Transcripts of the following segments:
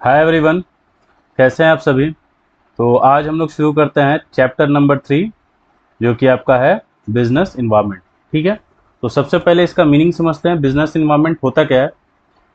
Hi everyone, कैसे हैं आप सभी। तो आज हम लोग शुरू करते हैं चैप्टर नंबर 3, जो कि आपका है बिजनेस इन्वायरमेंट। ठीक है, तो सबसे पहले इसका मीनिंग समझते हैं। बिजनेस इन्वायरमेंट होता क्या है?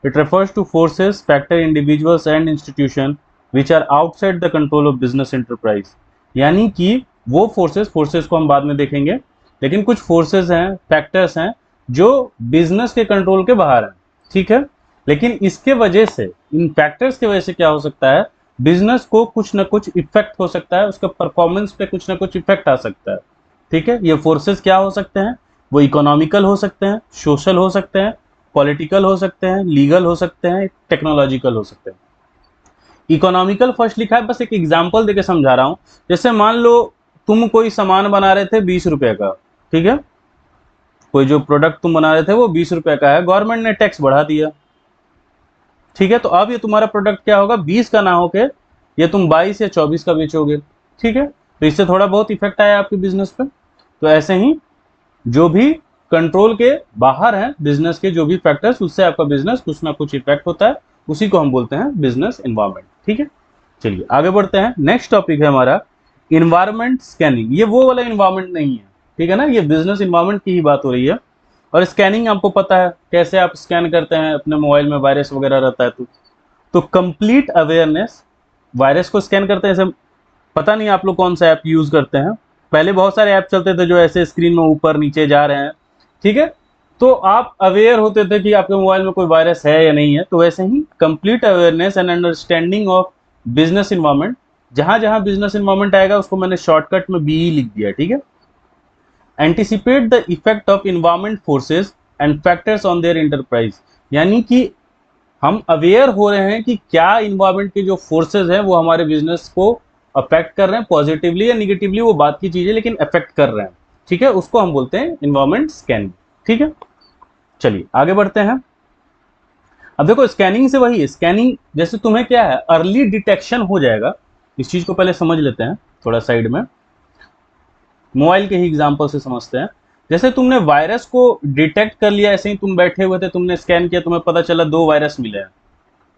It refers to forces, factor, individuals and institution which are outside the control of business enterprise. यानी कि वो फोर्सेस को हम बाद में देखेंगे, लेकिन कुछ फोर्सेस हैं, फैक्टर्स हैं जो बिजनेस के कंट्रोल के बाहर हैं। ठीक है, लेकिन इसके वजह से, इन फैक्टर्स की वजह से क्या हो सकता है, बिजनेस को कुछ ना कुछ इफेक्ट हो सकता है, उसके परफॉर्मेंस पे कुछ ना कुछ इफेक्ट आ सकता है। ठीक है, ये फोर्सेस क्या हो सकते हैं? वो इकोनॉमिकल हो सकते हैं, सोशल हो सकते हैं, पॉलिटिकल हो सकते हैं, लीगल हो सकते हैं, टेक्नोलॉजिकल हो सकते हैं। इकोनॉमिकल फर्स्ट लिखा है, बस एक एग्जांपल देके समझा रहा हूं। जैसे मान लो तुम कोई सामान बना रहे थे 20 रुपए का। ठीक है, कोई जो प्रोडक्ट तुम बना रहे थे वो 20 रुपए का है, गवर्नमेंट ने टैक्स बढ़ा दिया। ठीक है, तो अब ये तुम्हारा प्रोडक्ट क्या होगा, 20 का ना होके ये तुम 22 या 24 का बेचोगे। ठीक है, तो इससे थोड़ा बहुत इफेक्ट आया आपके बिजनेस पे। तो ऐसे ही जो भी कंट्रोल के बाहर है बिजनेस के, जो भी फैक्टर्स, उससे आपका बिजनेस कुछ ना कुछ इफेक्ट होता है, उसी को हम बोलते हैं बिजनेस एनवायरनमेंट। ठीक है, चलिए आगे बढ़ते हैं। नेक्स्ट टॉपिक है हमारा इन्वायरमेंट स्कैनिंग। ये वो वाला इन्वायरमेंट नहीं है, ठीक है ना, ये बिजनेस इन्वायरमेंट की ही बात हो रही है। और स्कैनिंग आपको पता है कैसे आप स्कैन करते हैं, अपने मोबाइल में वायरस वगैरह रहता है तो कंप्लीट अवेयरनेस, वायरस को स्कैन करते हैं। जैसे पता नहीं आप लोग कौन सा ऐप यूज करते हैं, पहले बहुत सारे ऐप चलते थे जो ऐसे स्क्रीन में ऊपर नीचे जा रहे हैं। ठीक है, तो आप अवेयर होते थे कि आपके मोबाइल में कोई वायरस है या नहीं है। तो वैसे ही complete awareness and understanding of business environment, जहां जहां बिजनेस इन्वायरमेंट आएगा उसको मैंने शॉर्टकट में बी लिख दिया। ठीक है, anticipate the effect of environment forces and factors on their enterprise. यानी कि हम अवेयर हो रहे हैं कि क्या इन्वायरमेंट के जो फोर्सेस हैं वो हमारे बिजनेस को अफेक्ट कर रहे हैं, पॉजिटिवली या निगेटिवली, वो बात की चीज है, लेकिन अफेक्ट कर रहे हैं। ठीक है, उसको हम बोलते हैं इन्वायरमेंट स्कैनिंग। ठीक है, चलिए आगे बढ़ते हैं। अब देखो, स्कैनिंग से वही स्कैनिंग, जैसे तुम्हें क्या है, अर्ली डिटेक्शन हो जाएगा। इस चीज को पहले समझ लेते हैं थोड़ा साइड में, मोबाइल के ही एग्जांपल से समझते हैं। जैसे तुमने वायरस को डिटेक्ट कर लिया, ऐसे ही तुम बैठे हुए थे, तुमने स्कैन किया, तुम्हें पता चला 2 वायरस मिले हैं,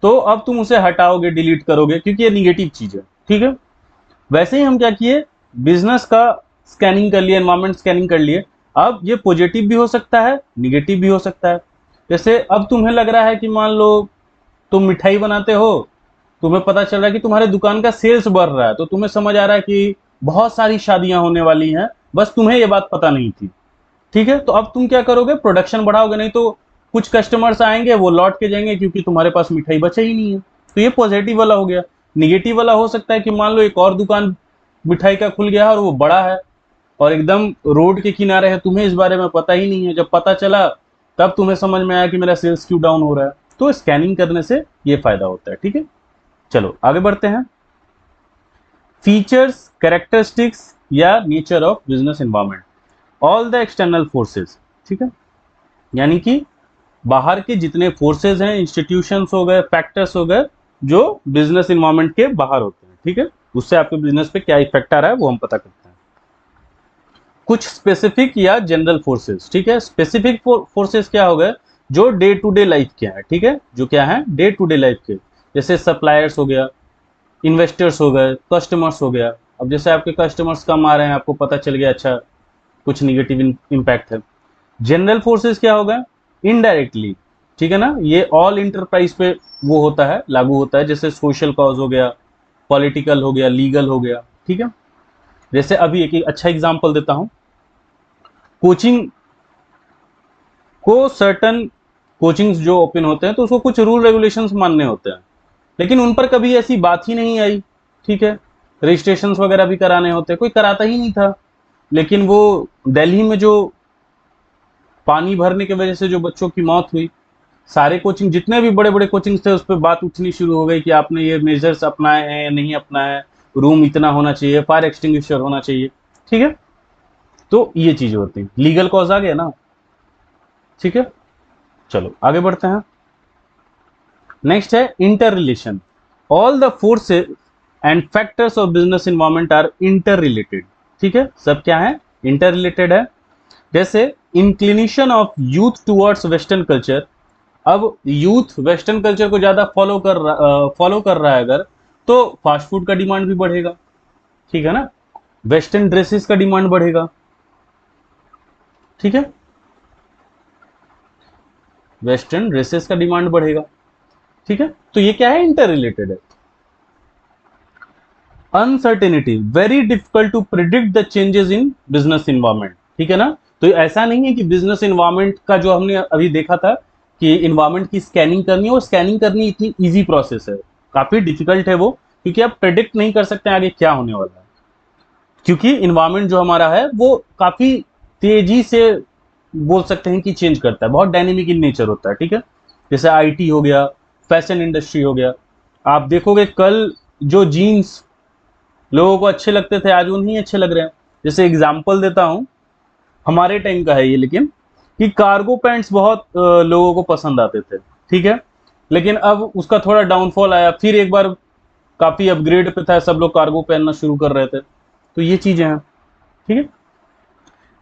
तो अब तुम उसे हटाओगे, डिलीट करोगे, क्योंकि ये निगेटिव चीज है। ठीक है, वैसे ही हम क्या किए, बिजनेस का स्कैनिंग कर लिए, एनवायरमेंट स्कैनिंग कर लिए। अब ये पॉजिटिव भी हो सकता है, निगेटिव भी हो सकता है। जैसे अब तुम्हें लग रहा है कि मान लो तुम मिठाई बनाते हो, तुम्हें पता चल रहा है कि तुम्हारे दुकान का सेल्स बढ़ रहा है, तो तुम्हें समझ आ रहा है कि बहुत सारी शादियां होने वाली हैं, बस तुम्हें ये बात पता नहीं थी। ठीक है, तो अब तुम क्या करोगे, प्रोडक्शन बढ़ाओगे, नहीं तो कुछ कस्टमर्स आएंगे वो लौट के जाएंगे, क्योंकि तुम्हारे पास मिठाई बचा ही नहीं है। तो ये पॉजिटिव वाला हो गया। निगेटिव वाला हो सकता है कि मान लो एक और दुकान मिठाई का खुल गया है और वो बड़ा है और एकदम रोड के किनारे है, तुम्हें इस बारे में पता ही नहीं है। जब पता चला तब तुम्हें समझ में आया कि मेरा सेल्स क्यों डाउन हो रहा है। तो स्कैनिंग करने से ये फायदा होता है। ठीक है, चलो आगे बढ़ते हैं। फीचर्स, कैरेक्टरिस्टिक्स या nature of business environment, all the external forces. ठीक है, यानी कि बाहर के जितने फोर्सेस हैं, इंस्टीट्यूशंस हो गए, फैक्टर्स हो गए, जो बिजनेस इन्वायरमेंट के बाहर होते हैं। ठीक है, उससे आपके बिजनेस पे क्या इफेक्ट आ रहा है वो हम पता करते हैं। कुछ स्पेसिफिक या जनरल फोर्सेस। ठीक है, स्पेसिफिक फोर्सेस क्या हो गए, जो डे टू डे लाइफ के हैं। ठीक है, जो क्या है, डे टू डे लाइफ के, जैसे सप्लायर्स हो गया, इन्वेस्टर्स हो गए, कस्टमर्स हो गया। अब जैसे आपके कस्टमर्स कम आ रहे हैं, आपको पता चल गया, अच्छा कुछ निगेटिव इम्पैक्ट है। जनरल फोर्सेस क्या होगा, इनडायरेक्टली। ठीक है ना, ये ऑल इंटरप्राइज पे वो होता है, लागू होता है। जैसे सोशल कॉज हो गया, पॉलिटिकल हो गया, लीगल हो गया। ठीक है, जैसे अभी एक अच्छा एग्जांपल देता हूं। कोचिंग को सर्टन कोचिंग्स जो ओपन होते हैं, तो उसको कुछ रूल रेगुलेशंस मानने होते हैं, लेकिन उन पर कभी ऐसी बात ही नहीं आई। ठीक है, रजिस्ट्रेशन वगैरह भी कराने होते, कोई कराता ही नहीं था। लेकिन वो दिल्ली में जो पानी भरने की वजह से जो बच्चों की मौत हुई, सारे कोचिंग, जितने भी बड़े बड़े कोचिंग थे, उस पर बात उठनी शुरू हो गई कि आपने ये मेजर्स अपनाए हैं या नहीं अपनाए हैं, रूम इतना होना चाहिए, फायर एक्सटिंग्विशर होना चाहिए। ठीक है, तो ये चीजें होती हैं, लीगल कॉज आ गया ना। ठीक है, चलो आगे बढ़ते हैं। नेक्स्ट है inter relation, all the forces and factors of business environment are inter related. ठीक है, सब क्या है, इंटर रिलेटेड है। जैसे inclination of youth towards western culture अब यूथ वेस्टर्न कल्चर को ज्यादा फॉलो कर रहा है अगर, तो फास्ट फूड का डिमांड भी बढ़ेगा, ठीक है ना, वेस्टर्न ड्रेसेस का डिमांड बढ़ेगा, ठीक है, वेस्टर्न ड्रेसेस का डिमांड बढ़ेगा, ठीक है। तो ये क्या है, इंटर रिलेटेड है। Uncertainty, very difficult to predict the changes in business environment, ठीक है ना। तो ऐसा नहीं है कि बिजनेस इन्वायरमेंट का जो हमने अभी देखा था कि इन्वायरमेंट की स्कैनिंग करनी है, और स्कैनिंग करनी इतनी इजी प्रोसेस है, काफी डिफिकल्ट है वो, क्योंकि आप प्रेडिक्ट नहीं कर सकते आगे क्या होने वाला है, क्योंकि इन्वायरमेंट जो हमारा है वो काफी तेजी से बोल सकते हैं कि चेंज करता है, बहुत डायनेमिक इन नेचर होता है, ठीक है। जैसे आईटी हो गया, फैशन इंडस्ट्री हो गया, आप देखोगे कल जो जीन्स लोगों को अच्छे लगते थे आज वो नहीं अच्छे लग रहे हैं। जैसे एग्जांपल देता हूं, हमारे टाइम का है ये, लेकिन कि कार्गो पैंट्स बहुत लोगों को पसंद आते थे, ठीक है, लेकिन अब उसका थोड़ा डाउनफॉल आया, फिर एक बार काफी अपग्रेड पे था, सब लोग कार्गो पहनना शुरू कर रहे थे। तो ये चीजें हैं, ठीक है।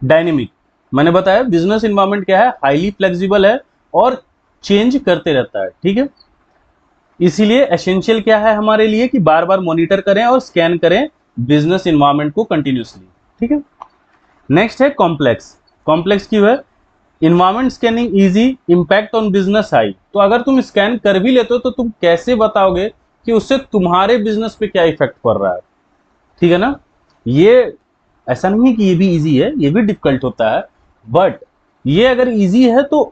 डायनेमिक, मैंने बताया बिजनेस इन्वायरमेंट क्या है, हाईली फ्लेक्सिबल है और चेंज करते रहता है, ठीक है। इसीलिए एसेंशियल क्या है हमारे लिए कि बार बार मॉनिटर करें और स्कैन करें बिजनेस इन्वायरमेंट को कंटिन्यूसली, ठीक है। नेक्स्ट है कॉम्प्लेक्स, कॉम्प्लेक्स क्यों है, environment scanning easy, impact on business high. तो अगर तुम स्कैन कर भी लेते हो तो तुम कैसे बताओगे कि उससे तुम्हारे बिजनेस पे क्या इफेक्ट पड़ रहा है, ठीक है ना। ये ऐसा नहीं है कि ये भी इजी है, ये भी डिफिकल्ट होता है, बट ये अगर इजी है तो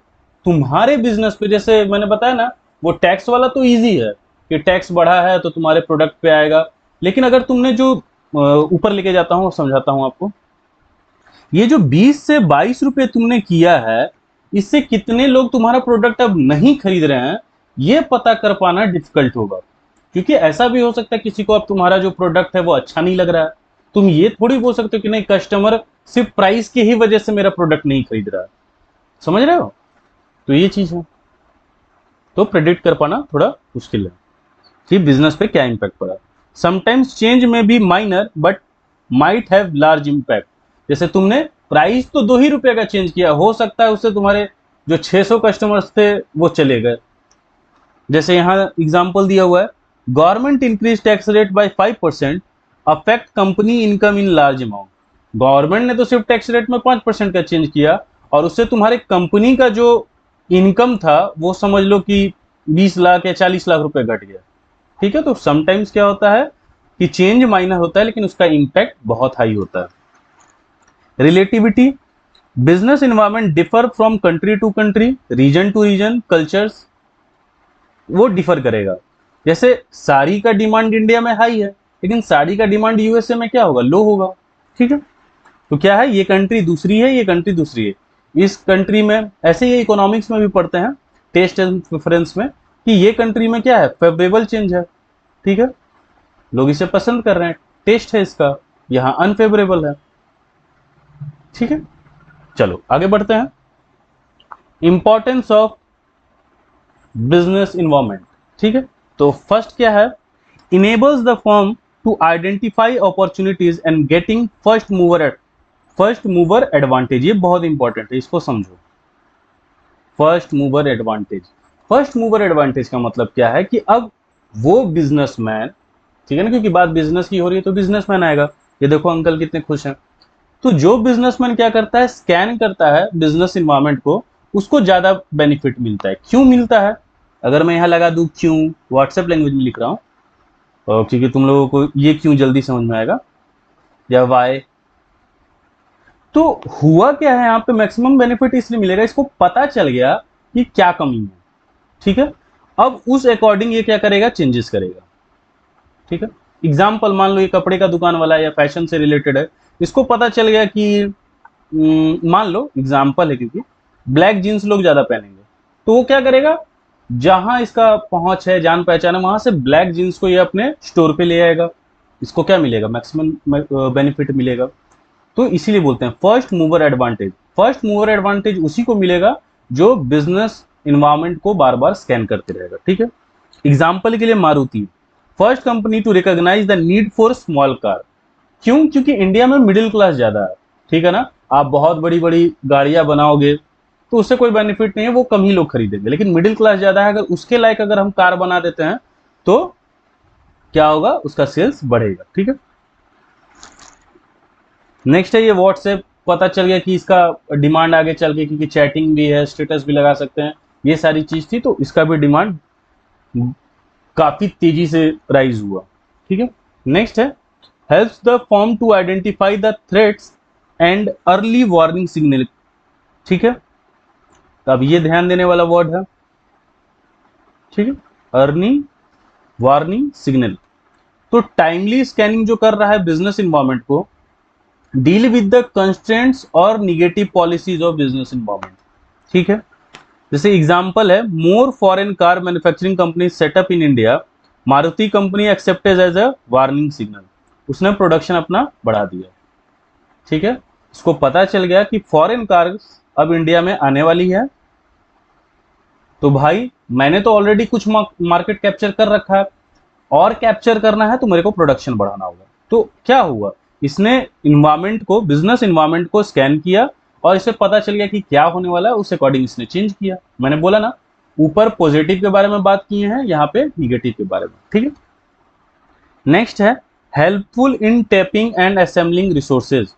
तुम्हारे बिजनेस पे, जैसे मैंने बताया ना, वो टैक्स वाला तो इजी है कि टैक्स बढ़ा है तो तुम्हारे प्रोडक्ट पे आएगा, लेकिन अगर तुमने जो ऊपर लेके जाता हूँ समझाता हूँ आपको, ये जो 20 से 22 रुपए तुमने किया है, इससे कितने लोग तुम्हारा प्रोडक्ट अब नहीं खरीद रहे हैं, ये पता कर पाना डिफिकल्ट होगा। क्योंकि ऐसा भी हो सकता है किसी को अब तुम्हारा जो प्रोडक्ट है वो अच्छा नहीं लग रहा है, तुम ये थोड़ी बोल सकते हो कि नहीं कस्टमर सिर्फ प्राइस की ही वजह से मेरा प्रोडक्ट नहीं खरीद रहा है, समझ रहे हो। तो ये चीज है, तो प्रेडिक्ट कर पाना थोड़ा मुश्किल है कि बिजनेस पे क्या इंपैक्ट पड़ा। समटाइम्स चेंज में be minor but might have large impact. जैसे तुमने प्राइस तो 2 ही रुपए का चेंज किया, हो सकता है उससे तुम्हारे जो 600 कस्टमर्स थे वो चले गए। जैसे यहाँ एग्जाम्पल दिया हुआ है, government increase tax rate by 5% affect company income in large amount. Government ने तो सिर्फ टैक्स रेट में 5% का चेंज किया और उससे तुम्हारे कंपनी का जो इनकम था वो समझ लो कि 20 लाख या 40 लाख रुपए घट गया, ठीक है। तो समटाइम्स क्या होता है कि चेंज माइनर होता है लेकिन उसका इंपैक्ट बहुत हाई होता है। Relativity, business environment differ from country to country, region to region, cultures, वो डिफर करेगा। जैसे साड़ी का डिमांड इंडिया में हाई है, लेकिन साड़ी का डिमांड यूएसए में क्या होगा, लो होगा, ठीक है। तो क्या है, ये कंट्री दूसरी है, ये कंट्री दूसरी है। इस कंट्री में ऐसे ही इकोनॉमिक्स में भी पढ़ते हैं, टेस्ट एंड प्रेफरेंस में, कि ये कंट्री में क्या है, फेवरेबल चेंज है, ठीक है, लोग इसे पसंद कर रहे हैं, टेस्ट है इसका, यहाँ अनफेवरेबल है, ठीक है। चलो आगे बढ़ते हैं। इंपॉर्टेंस ऑफ बिजनेस इन्वायरमेंट, ठीक है। तो फर्स्ट क्या है, enables the firm to identify opportunities and getting first mover advantage. ये बहुत इंपॉर्टेंट है, इसको समझो। First mover advantage, first mover advantage का मतलब क्या है कि अब वो बिजनेसमैन, ठीक है ना, क्योंकि बात बिजनेस की हो रही है तो बिजनेसमैन आएगा। ये देखो अंकल कितने खुश हैं। तो जो बिजनेसमैन क्या करता है, स्कैन करता है बिजनेस इन्वायरमेंट को, उसको ज्यादा बेनिफिट मिलता है। क्यों मिलता है, अगर मैं यहां लगा दूं क्यों, व्हाट्सएप लैंग्वेज में लिख रहा हूं, क्योंकि तुम लोगों को ये क्यों जल्दी समझ में आएगा, या वाई। तो हुआ क्या है, यहाँ पे मैक्सिमम बेनिफिट इसलिए मिलेगा, इसको पता चल गया कि क्या कमी है, ठीक है। अब उस अकॉर्डिंग ये क्या करेगा, चेंजेस करेगा, ठीक है। एग्जाम्पल मान लो ये कपड़े का दुकान वाला है या फैशन से रिलेटेड है, इसको पता चल गया कि मान लो एग्जाम्पल है, क्योंकि ब्लैक जीन्स लोग ज्यादा पहनेंगे, तो वो क्या करेगा, जहां इसका पहुंच है, जान पहचान है, वहां से ब्लैक जीन्स को ये अपने स्टोर पे ले आएगा, इसको क्या मिलेगा, मैक्सिमम बेनिफिट मिलेगा। तो इसीलिए बोलते हैं first mover advantage. First mover advantage उसी को मिलेगा जो बिजनेस इन्वायरमेंट को बार बार स्कैन करते रहेगा, ठीक है। एग्जाम्पल के लिए Maruti, first company to recognise the need for small car. क्यों, क्योंकि इंडिया में मिडिल क्लास ज्यादा है, ठीक है ना। आप बहुत बड़ी बड़ी गाड़ियां बनाओगे तो उससे कोई बेनिफिट नहीं है, वो कम ही लोग खरीदेंगे। लेकिन मिडिल क्लास ज्यादा है, अगर उसके लायक अगर हम कार बना देते हैं तो क्या होगा, उसका सेल्स बढ़ेगा। ठीक है, नेक्स्ट है ये व्हाट्सएप। पता चल गया कि इसका डिमांड आगे चल गई, क्योंकि चैटिंग भी है, स्टेटस भी लगा सकते हैं, ये सारी चीज थी, तो इसका भी डिमांड काफी तेजी से राइज हुआ। ठीक है, नेक्स्ट है helps the firm to identify the threats and early warning signal. ठीक है, तो अब ये ध्यान देने वाला वर्ड है। ठीक है, अर्ली वार्निंग सिग्नल, तो टाइमली स्कैनिंग जो कर रहा है बिजनेस इन्वायरमेंट को, डील विद द कंस्ट्रेंट्स और negative policies of business environment. ठीक है, जैसे एग्जांपल है, more foreign car manufacturing company setup in India, Maruti company accepted as a warning signal, उसने प्रोडक्शन अपना बढ़ा दिया। ठीक है, उसको पता चल गया कि फॉरेन कार्स अब इंडिया में आने वाली है, तो भाई मैंने तो ऑलरेडी कुछ मार्केट कैप्चर कर रखा है, और कैप्चर करना है तो मेरे को प्रोडक्शन बढ़ाना होगा। तो क्या हुआ, इसने इन्वायरमेंट को, बिजनेस इन्वायरमेंट को स्कैन किया और इसे पता चल गया कि क्या होने वाला है, उस अकॉर्डिंग इसने चेंज किया। मैंने बोला ना, ऊपर पॉजिटिव के बारे में बात किए हैं, यहाँ पे निगेटिव के बारे में। ठीक है, नेक्स्ट है helpful in tapping and assembling resources.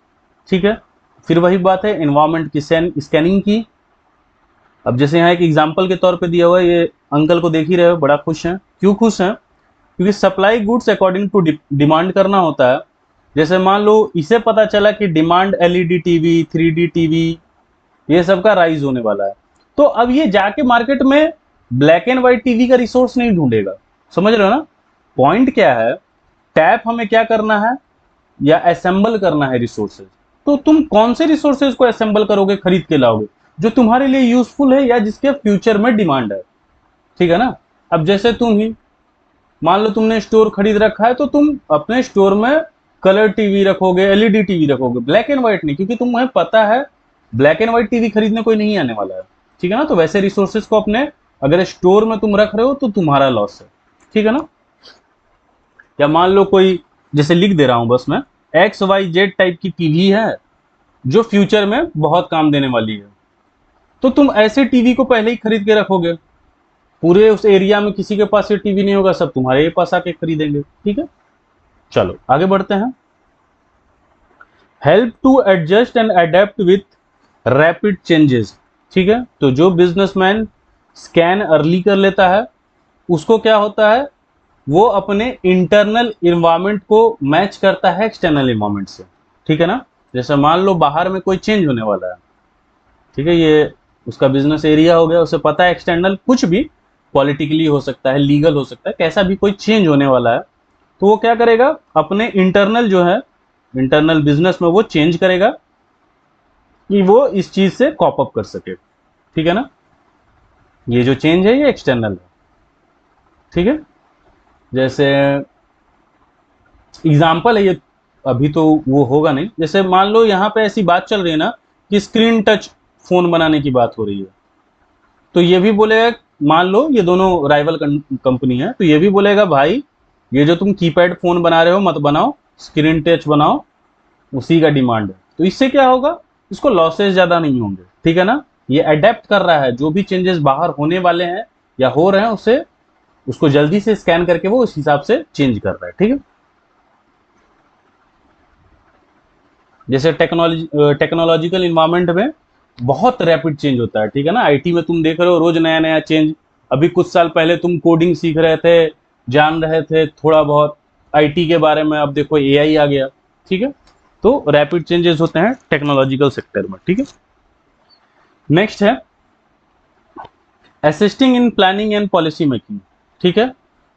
ठीक है, फिर वही बात है, एनवायरमेंट की स्कैनिंग की। अब जैसे यहाँ एक एग्जांपल के तौर पे दिया हुआ है, ये अंकल को देख ही रहे हो, बड़ा खुश हैं। क्यों खुश हैं, क्योंकि supply goods according to demand करना होता है। जैसे मान लो इसे पता चला कि demand LED TV, 3D TV, ये सब का राइज होने वाला है, तो अब ये जाके मार्केट में ब्लैक एंड व्हाइट टीवी का रिसोर्स नहीं ढूंढेगा। समझ रहे हो ना, पॉइंट क्या है, टैप हमें क्या करना है, या असेंबल करना है रिसोर्सेज। तो तुम कौन से रिसोर्सेज को असेंबल करोगे, खरीद के लाओगे, जो तुम्हारे लिए यूजफुल है या जिसके फ्यूचर में डिमांड है। ठीक है ना, अब जैसे तुम ही मान लो तुमने स्टोर खरीद रखा है, तो तुम अपने स्टोर में कलर टीवी रखोगे, एलईडी टीवी रखोगे, ब्लैक एंड व्हाइट नहीं, क्योंकि तुम्हें पता है ब्लैक एंड व्हाइट टीवी खरीदने कोई नहीं आने वाला है। ठीक है ना, तो वैसे रिसोर्सेज को अपने अगर स्टोर में तुम रख रहे हो तो तुम्हारा लॉस है। ठीक है ना, या मान लो कोई, जैसे लिख दे रहा हूं बस मैं, XYZ टाइप की टीवी है जो फ्यूचर में बहुत काम देने वाली है, तो तुम ऐसे टीवी को पहले ही खरीद के रखोगे, पूरे उस एरिया में किसी के पास ये टीवी नहीं होगा, सब तुम्हारे पास आके खरीदेंगे। ठीक है, चलो आगे बढ़ते हैं। Help to adjust and adapt with rapid changes. ठीक है, तो जो बिजनेसमैन स्कैन अर्ली कर लेता है, उसको क्या होता है, वो अपने इंटरनल इन्वायरमेंट को मैच करता है एक्सटर्नल इन्वायरमेंट से। ठीक है ना, जैसे मान लो बाहर में कोई चेंज होने वाला है, ठीक है, ये उसका बिजनेस एरिया हो गया, उसे पता है एक्सटर्नल कुछ भी, पॉलिटिकली हो सकता है, लीगल हो सकता है, कैसा भी कोई चेंज होने वाला है, तो वो क्या करेगा, अपने इंटरनल जो है, इंटरनल बिजनेस में वो चेंज करेगा कि वो इस चीज से कॉप अप कर सके। ठीक है ना, ये जो चेंज है ये एक्सटर्नल है। ठीक है, जैसे एग्जाम्पल है ये, अभी तो वो होगा नहीं, जैसे मान लो यहाँ पे ऐसी बात चल रही है ना कि स्क्रीन टच फोन बनाने की बात हो रही है, तो ये भी बोलेगा, मान लो ये दोनों राइवल कंपनी है, तो ये भी बोलेगा भाई ये जो तुम कीपैड फोन बना रहे हो मत बनाओ, स्क्रीन टच बनाओ, उसी का डिमांड है। तो इससे क्या होगा, इसको लॉसेस ज्यादा नहीं होंगे। ठीक है ना, ये अडेप्ट कर रहा है, जो भी चेंजेस बाहर होने वाले हैं या हो रहे हैं उसे, उसको जल्दी से स्कैन करके वो उस हिसाब से चेंज कर रहा है। ठीक है, जैसे टेक्नोलॉजिकल इन्वायरमेंट में बहुत रैपिड चेंज होता है। ठीक है ना, आईटी में तुम देख रहे हो रोज नया नया चेंज। अभी कुछ साल पहले तुम कोडिंग सीख रहे थे, जान रहे थे थोड़ा बहुत आईटी के बारे में, अब देखो एआई आ गया। ठीक है, तो रैपिड चेंजेस होते हैं टेक्नोलॉजिकल सेक्टर में। ठीक है, नेक्स्ट है assisting in planning and policy making. ठीक है,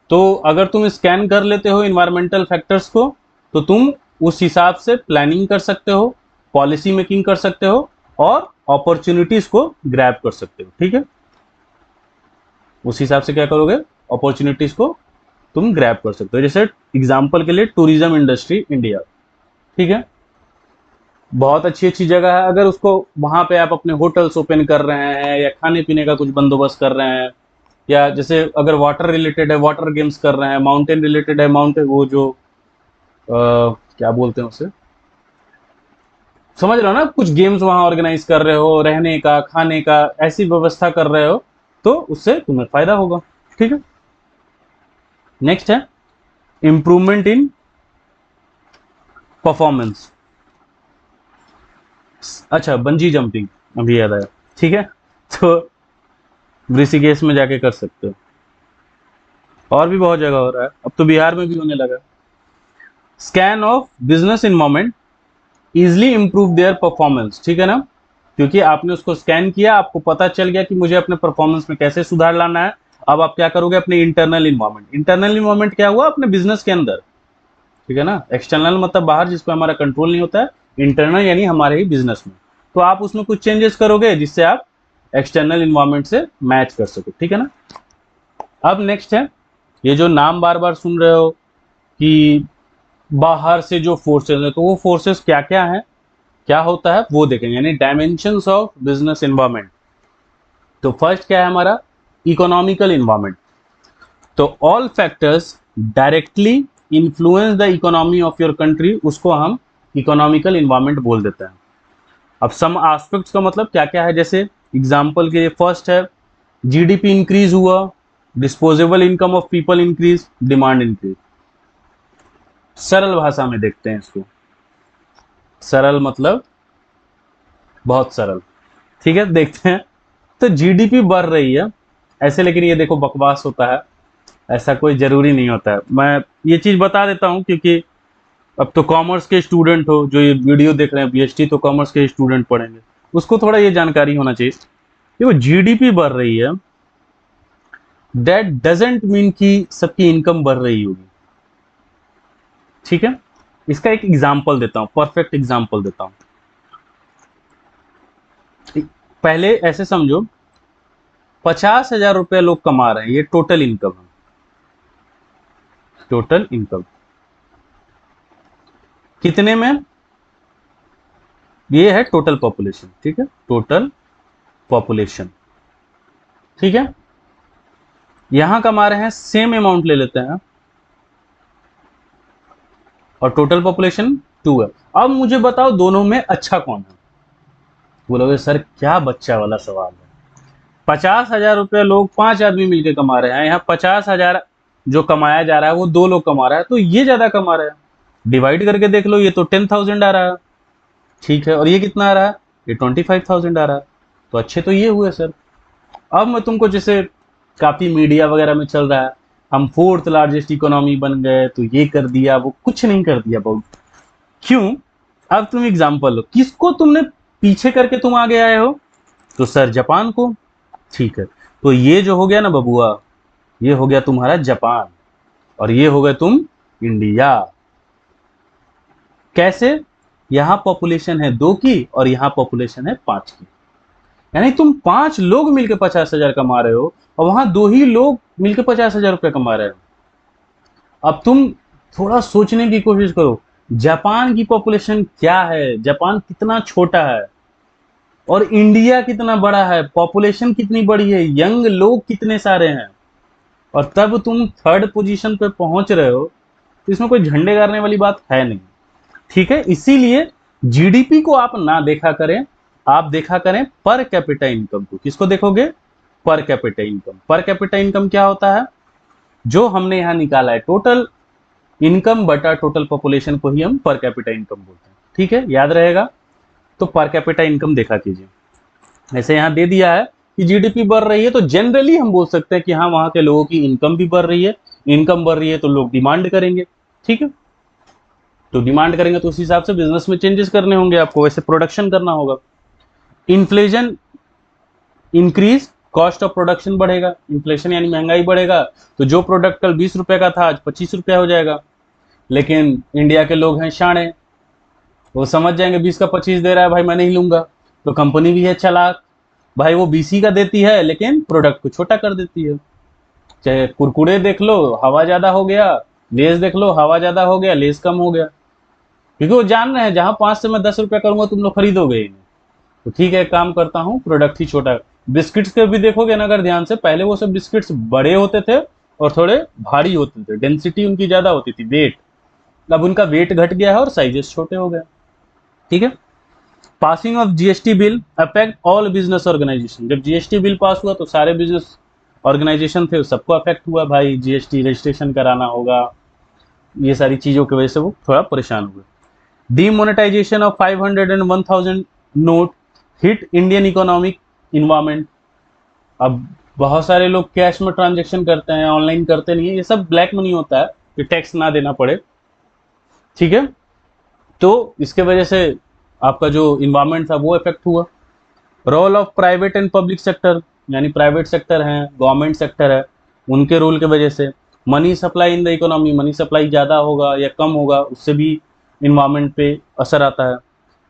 तो अगर तुम स्कैन कर लेते हो इन्वायरमेंटल फैक्टर्स को, तो तुम उस हिसाब से प्लानिंग कर सकते हो, पॉलिसी मेकिंग कर सकते हो, और अपॉर्चुनिटीज को ग्रैब कर सकते हो। ठीक है, उस हिसाब से क्या करोगे, अपॉर्चुनिटीज को तुम ग्रैब कर सकते हो। जैसे एग्जांपल के लिए टूरिज्म इंडस्ट्री इंडिया, ठीक है, बहुत अच्छी अच्छी जगह है, अगर उसको वहां पे आप अपने होटल्स ओपन कर रहे हैं या खाने पीने का कुछ बंदोबस्त कर रहे हैं, या जैसे अगर वाटर रिलेटेड है वाटर गेम्स कर रहे हैं, माउंटेन रिलेटेड है माउंटेन, वो जो क्या बोलते हैं उसे, समझ रहे हो ना, कुछ गेम्स वहां ऑर्गेनाइज कर रहे हो, रहने का, खाने का, ऐसी व्यवस्था कर रहे हो, तो उससे तुम्हें फायदा होगा। ठीक है, नेक्स्ट है इंप्रूवमेंट इन परफॉर्मेंस। अच्छा, बंजी जंपिंग अभी याद आया। ठीक है, तो ऋषिकेश में जाके कर सकते हो, और भी बहुत जगह हो रहा है, अब तो बिहार में भी होने लगा। Scan of business environment easily improve their performance. ठीक है ना, क्योंकि आपने उसको स्कैन किया, आपको पता चल गया कि मुझे अपने परफॉर्मेंस में कैसे सुधार लाना है। अब आप क्या करोगे, अपने इंटरनल इन्वायरमेंट, इंटरनल इन्वायरमेंट क्या हुआ, अपने बिजनेस के अंदर। ठीक है ना, एक्सटर्नल मतलब बाहर, जिसको हमारा कंट्रोल नहीं होता है, इंटरनल यानी हमारे ही बिजनेस में। तो आप उसमें कुछ चेंजेस करोगे जिससे आप एक्सटर्नल इन्वायरमेंट से मैच कर सको। ठीक है ना, अब नेक्स्ट है, ये जो नाम बार बार सुन रहे हो कि बाहर से जो फोर्सेस है, तो वो फोर्सेस क्या क्या है, क्या होता है, वो देखेंगे, यानी डायमेंशंस ऑफ बिजनेस इन्वायरमेंट। तो फर्स्ट क्या है हमारा, इकोनॉमिकल इन्वायरमेंट। तो all factors directly influence the economy of your country, उसको हम इकोनॉमिकल इन्वायरमेंट बोल देते हैं। अब सम एस्पेक्ट्स का मतलब क्या क्या है, जैसे एग्जांपल के लिए फर्स्ट है जीडीपी इंक्रीज हुआ, disposable income of people increase, demand increase. सरल भाषा में देखते हैं इसको, सरल मतलब बहुत सरल। ठीक है, देखते हैं। तो जीडीपी बढ़ रही है ऐसे, लेकिन ये देखो बकवास होता है, ऐसा कोई जरूरी नहीं होता है। मैं ये चीज बता देता हूं, क्योंकि अब तो कॉमर्स के स्टूडेंट हो जो ये वीडियो देख रहे हैं, बीएसटी तो कॉमर्स के स्टूडेंट पढ़ेंगे, उसको थोड़ा ये जानकारी होना चाहिए। देखो जीडीपी बढ़ रही है, दैट डजेंट मीन कि सबकी इनकम बढ़ रही होगी। ठीक है, इसका एक एग्जाम्पल देता हूं, परफेक्ट एग्जाम्पल देता हूं। पहले ऐसे समझो, 50,000 रुपये लोग कमा रहे हैं, ये टोटल इनकम है, टोटल इनकम कितने में, ये है टोटल पॉपुलेशन। ठीक है, टोटल पॉपुलेशन। ठीक है, यहां कमा रहे हैं, सेम अमाउंट ले लेते हैं, और टोटल पॉपुलेशन 2 है। अब मुझे बताओ दोनों में अच्छा कौन है। बोलोगे सर क्या बच्चा वाला सवाल है, 50,000 रुपये लोग 5 आदमी मिलकर कमा रहे हैं, यहाँ 50,000 जो कमाया जा रहा है वो 2 लोग कमा रहा है, तो ये ज्यादा कमा रहे हैं। डिवाइड करके देख लो, ये तो 10,000 आ रहा है। ठीक है, और ये कितना आ रहा है, ये 25,000 आ रहा है, तो अच्छे तो ये हुए सर। अब मैं तुमको, जैसे काफी मीडिया वगैरह में चल रहा है, हम फोर्थ लार्जेस्ट इकोनॉमी बन गए, तो ये कर दिया, वो कुछ नहीं कर दिया बहुत। क्यों, अब तुम एग्जाम्पल लो, किसको तुमने पीछे करके तुम आगे आए हो, तो सर जापान को। ठीक है, तो ये जो हो गया ना बबुआ, ये हो गया तुम्हारा जापान, और ये हो गए तुम इंडिया। कैसे, यहां पॉपुलेशन है 2 की और यहां पॉपुलेशन है 5 की, यानी तुम 5 लोग मिलकर 50,000 कमा रहे हो, और वहां 2 ही लोग मिलकर 50,000 रुपये कमा रहे हो। अब तुम थोड़ा सोचने की कोशिश करो, जापान की पॉपुलेशन क्या है, जापान कितना छोटा है, और इंडिया कितना बड़ा है, पॉपुलेशन कितनी बड़ी है, यंग लोग कितने सारे हैं, और तब तुम थर्ड पोजीशन पे पहुंच रहे हो, तो इसमें कोई झंडे गाड़ने वाली बात है नहीं। ठीक है, इसीलिए जीडीपी को आप ना देखा करें, आप देखा करें पर कैपिटा इनकम को। किसको देखोगे, per capita income. Per capita income क्या होता है, जो हमने यहां निकाला है टोटल इनकम बटा टोटल पॉपुलेशन को ही हम पर कैपिटा इनकम बोलते हैं। ठीक है, याद रहेगा। तो पर कैपिटा इनकम देखा कीजिए, ऐसे यहां दे दिया है कि जीडीपी बढ़ रही है, तो जनरली हम बोल सकते हैं कि हाँ, वहां के लोगों की इनकम भी बढ़ रही है, इनकम बढ़ रही है तो लोग डिमांड करेंगे। ठीक है, तो डिमांड करेंगे तो उस हिसाब से बिजनेस में चेंजेस करने होंगे आपको, वैसे प्रोडक्शन करना होगा। Inflation increase, cost of production बढ़ेगा, इन्फ्लेशन यानी महंगाई बढ़ेगा, तो जो प्रोडक्ट कल 20 रुपए का था आज 25 रुपया हो जाएगा। लेकिन इंडिया के लोग हैं शाणे, वो समझ जाएंगे 20 का 25 दे रहा है भाई, मैं नहीं लूंगा। तो कंपनी भी है चालाक, भाई वो 20 ही का देती है लेकिन प्रोडक्ट को छोटा कर देती है। चाहे कुरकुरे देख लो, हवा ज्यादा हो गया, लेस देख लो, हवा ज्यादा हो गया, लेस कम हो गया, क्योंकि वो जान रहे हैं जहां 5 से मैं 10 रुपया करूंगा तुम लोग खरीदोगे ही नहीं, तो ठीक है काम करता हूँ, प्रोडक्ट ही छोटा। बिस्किट्स के भी देखोगे ना अगर ध्यान से, पहले वो सब बिस्किट्स बड़े होते थे और थोड़े भारी होते थे, डेंसिटी उनकी ज्यादा होती थी, वेट। अब उनका वेट घट गया है और साइजेस छोटे हो गए। ठीक है, passing of GST bill affect all business organisation. जब जीएसटी बिल पास हुआ तो सारे बिजनेस ऑर्गेनाइजेशन थे सबको अफेक्ट हुआ, भाई जीएसटी रजिस्ट्रेशन कराना होगा, ये सारी चीज़ों की वजह से वो थोड़ा परेशान हुए। Demonetisation of 500 and 1000 note hit Indian economic environment. अब बहुत सारे लोग कैश में ट्रांजेक्शन करते हैं, ऑनलाइन करते नहीं है, ये सब ब्लैक मनी होता है, कि टैक्स ना देना पड़े, ठीक है। तो इसके वजह से आपका जो इन्वायरमेंट था वो इफेक्ट हुआ। Role of private and public sector, यानी प्राइवेट सेक्टर हैं, गवर्नमेंट सेक्टर है, उनके रोल के वजह से money supply in the economy, money supply ज़्यादा होगा या कम होगा उससे भी इन्वायरमेंट पे असर आता है।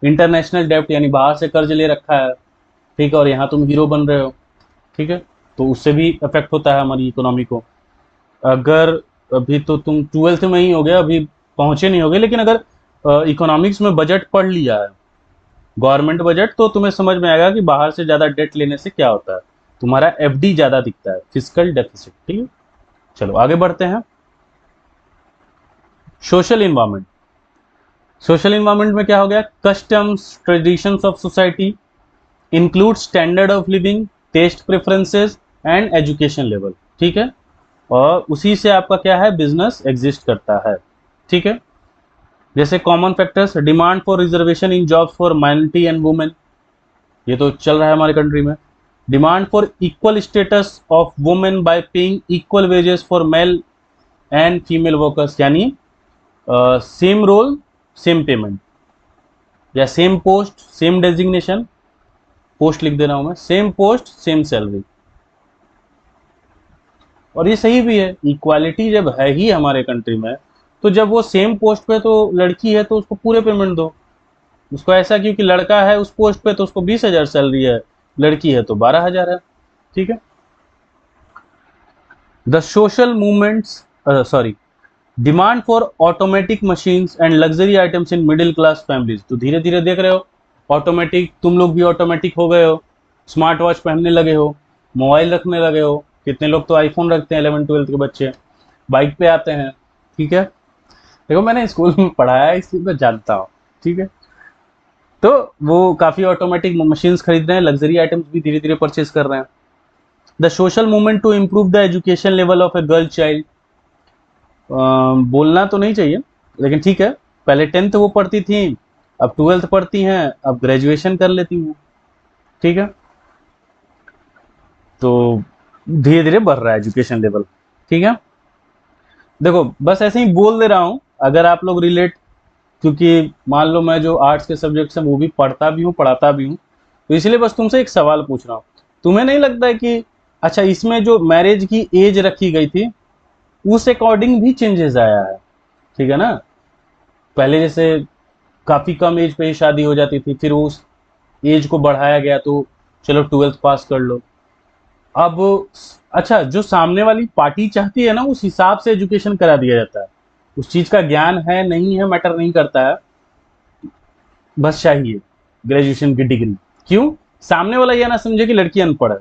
इंटरनेशनल डेप्ट, यानी बाहर से कर्ज ले रखा है, ठीक है, और यहाँ तुम हीरो बन रहे हो, ठीक है, तो उससे भी इफेक्ट होता है हमारी इकोनॉमी को। अगर अभी तो तुम 12th में ही हो गए, अभी पहुंचे नहीं होगे, लेकिन अगर इकोनॉमिक्स में बजट पढ़ लिया है, गवर्नमेंट बजट, तो तुम्हें समझ में आएगा कि बाहर से ज़्यादा डेट लेने से क्या होता है, तुम्हारा एफडी ज़्यादा दिखता है, फिजिकल डेफिसिट, ठीक है। चलो आगे बढ़ते हैं। Social environment. सोशल इन्वायरमेंट में क्या हो गया, customs traditions of society include standard of living, taste preferences and education level, ठीक है, और उसी से आपका क्या है, बिजनेस एग्जिस्ट करता है, ठीक है। जैसे common factors, demand for reservation in jobs for minority and women, ये तो चल रहा है हमारे कंट्री में। Demand for equal status of women bye paying equal wages for male and female workers, यानी सेम रोल सेम पेमेंट, या same post same designation, post लिख दे रहा हूं मैं, सेम पोस्ट सेम सैलरी। और ये सही भी है, इक्वालिटी जब है ही हमारे कंट्री में, तो जब वो सेम पोस्ट पे तो लड़की है तो उसको पूरे पेमेंट दो। उसको ऐसा क्योंकि लड़का है उस पोस्ट पे तो उसको 20,000 सैलरी है, लड़की है तो 12,000 है, ठीक है। The social movements, sorry, demand for automatic machines and luxury items in middle class families. तो धीरे धीरे देख रहे हो ऑटोमेटिक, तुम लोग भी ऑटोमेटिक हो गए हो, स्मार्ट वॉच पहनने लगे हो, मोबाइल रखने लगे हो, कितने लोग तो आईफोन रखते हैं 11th-12th के बच्चे, बाइक पे आते हैं, ठीक है। देखो मैंने स्कूल में पढ़ाया है इसलिए मैं जानता हूँ, ठीक है। तो वो काफ़ी ऑटोमेटिक मशीन्स खरीद रहे हैं, लग्जरी आइटम्स भी धीरे धीरे परचेज कर रहे हैं। The social movement to improve the education level of a girl child. बोलना तो नहीं चाहिए लेकिन ठीक है, पहले 10th वो पढ़ती थी, अब 12th पढ़ती हैं, अब ग्रेजुएशन कर लेती हूँ, ठीक है। तो धीरे धीरे बढ़ रहा है एजुकेशन लेवल, ठीक है। देखो बस ऐसे ही बोल दे रहा हूँ, अगर आप लोग रिलेट, क्योंकि मान लो मैं जो आर्ट्स के सब्जेक्ट्स हैं वो भी पढ़ता भी हूँ पढ़ाता भी हूँ, तो इसलिए बस तुमसे एक सवाल पूछ रहा हूँ, तुम्हें नहीं लगता है कि अच्छा इसमें जो मैरिज की एज रखी गई थी उस अकॉर्डिंग भी चेंजेस आया है, ठीक है ना। पहले जैसे काफ़ी कम एज पे ही शादी हो जाती थी, फिर उस एज को बढ़ाया गया, तो चलो 12th पास कर लो। अब अच्छा जो सामने वाली पार्टी चाहती है ना उस हिसाब से एजुकेशन करा दिया जाता है, उस चीज़ का ज्ञान है नहीं है मैटर नहीं करता है, बस चाहिए ग्रेजुएशन की डिग्री। क्यों, सामने वाला यह ना समझे कि लड़की अनपढ़ है।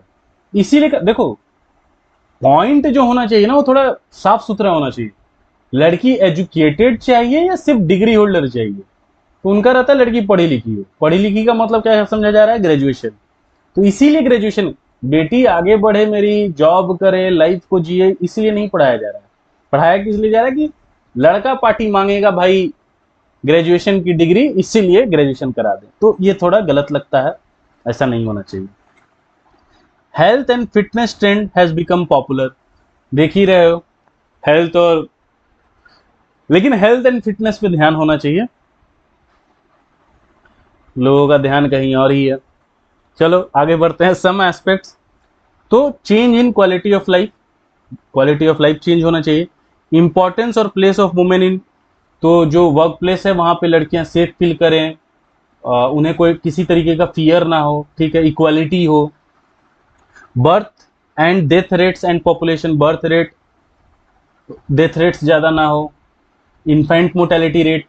इसीलिए देखो पॉइंट जो होना चाहिए ना वो थोड़ा साफ सुथरा होना चाहिए, लड़की एजुकेटेड चाहिए या सिर्फ डिग्री होल्डर चाहिए। तो उनका रहता है लड़की पढ़ी लिखी हो, पढ़ी लिखी का मतलब क्या समझा जा रहा है, ग्रेजुएशन। तो इसीलिए ग्रेजुएशन, बेटी आगे बढ़े मेरी, जॉब करे, लाइफ को जिए, इसलिए नहीं पढ़ाया जा रहा है। पढ़ाया किस लिए जा रहा है कि लड़का पार्टी मांगेगा भाई ग्रेजुएशन की डिग्री, इसीलिए ग्रेजुएशन करा दे। तो ये थोड़ा गलत लगता है, ऐसा नहीं होना चाहिए। Health and fitness trend has become popular, देख ही रहे हो हेल्थ और, लेकिन हेल्थ एंड फिटनेस पे ध्यान होना चाहिए, लोगों का ध्यान कहीं और ही है। चलो आगे बढ़ते हैं, सम एस्पेक्ट्स। तो change in quality of life, quality of life change होना चाहिए। इंपॉर्टेंस और प्लेस ऑफ वुमेन इन, तो जो वर्क प्लेस है वहाँ पे लड़कियाँ सेफ फील करें, उन्हें कोई किसी तरीके का फियर ना हो, ठीक है, इक्वालिटी हो। Birth and death rates and population, birth rate death rates ज़्यादा ना हो, इन्फेंट मोर्टेलिटी रेट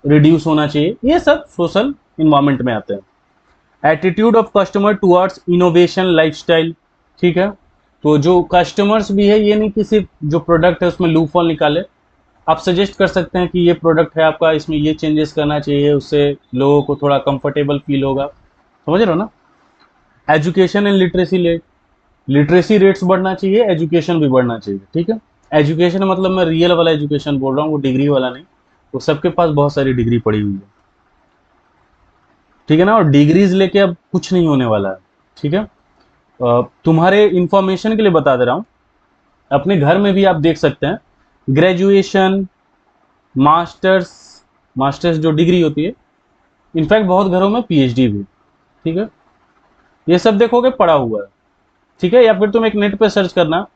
रिड्यूस होना चाहिए, ये सब सोशल इन्वायरमेंट में आते हैं। Attitude of customer towards innovation lifestyle, ठीक है, तो जो कस्टमर्स भी है ये नहीं कि सिर्फ जो प्रोडक्ट है उसमें लूफॉल निकाले, आप सजेस्ट कर सकते हैं कि ये प्रोडक्ट है आपका, इसमें ये चेंजेस करना चाहिए, उससे लोगों को थोड़ा कंफर्टेबल फील होगा। समझ रहे हो ना। Education and literacy rate, literacy rates बढ़ना चाहिए, एजुकेशन भी बढ़ना चाहिए। ठीक है, एजुकेशन मतलब मैं रियल वाला एजुकेशन बोल रहा हूँ, वो डिग्री वाला नहीं। तो सबके पास बहुत सारी डिग्री पड़ी हुई है, ठीक है ना। और डिग्रीज लेके अब कुछ नहीं होने वाला है। ठीक है, तुम्हारे इंफॉर्मेशन के लिए बता दे रहा हूँ, अपने घर में भी आप देख सकते हैं, ग्रेजुएशन, मास्टर्स, मास्टर्स जो डिग्री होती है, इनफैक्ट बहुत घरों में पीएचडी भी। ठीक है, ये सब देखोगे पड़ा हुआ है। ठीक है, या फिर तुम एक नेट पे सर्च करना,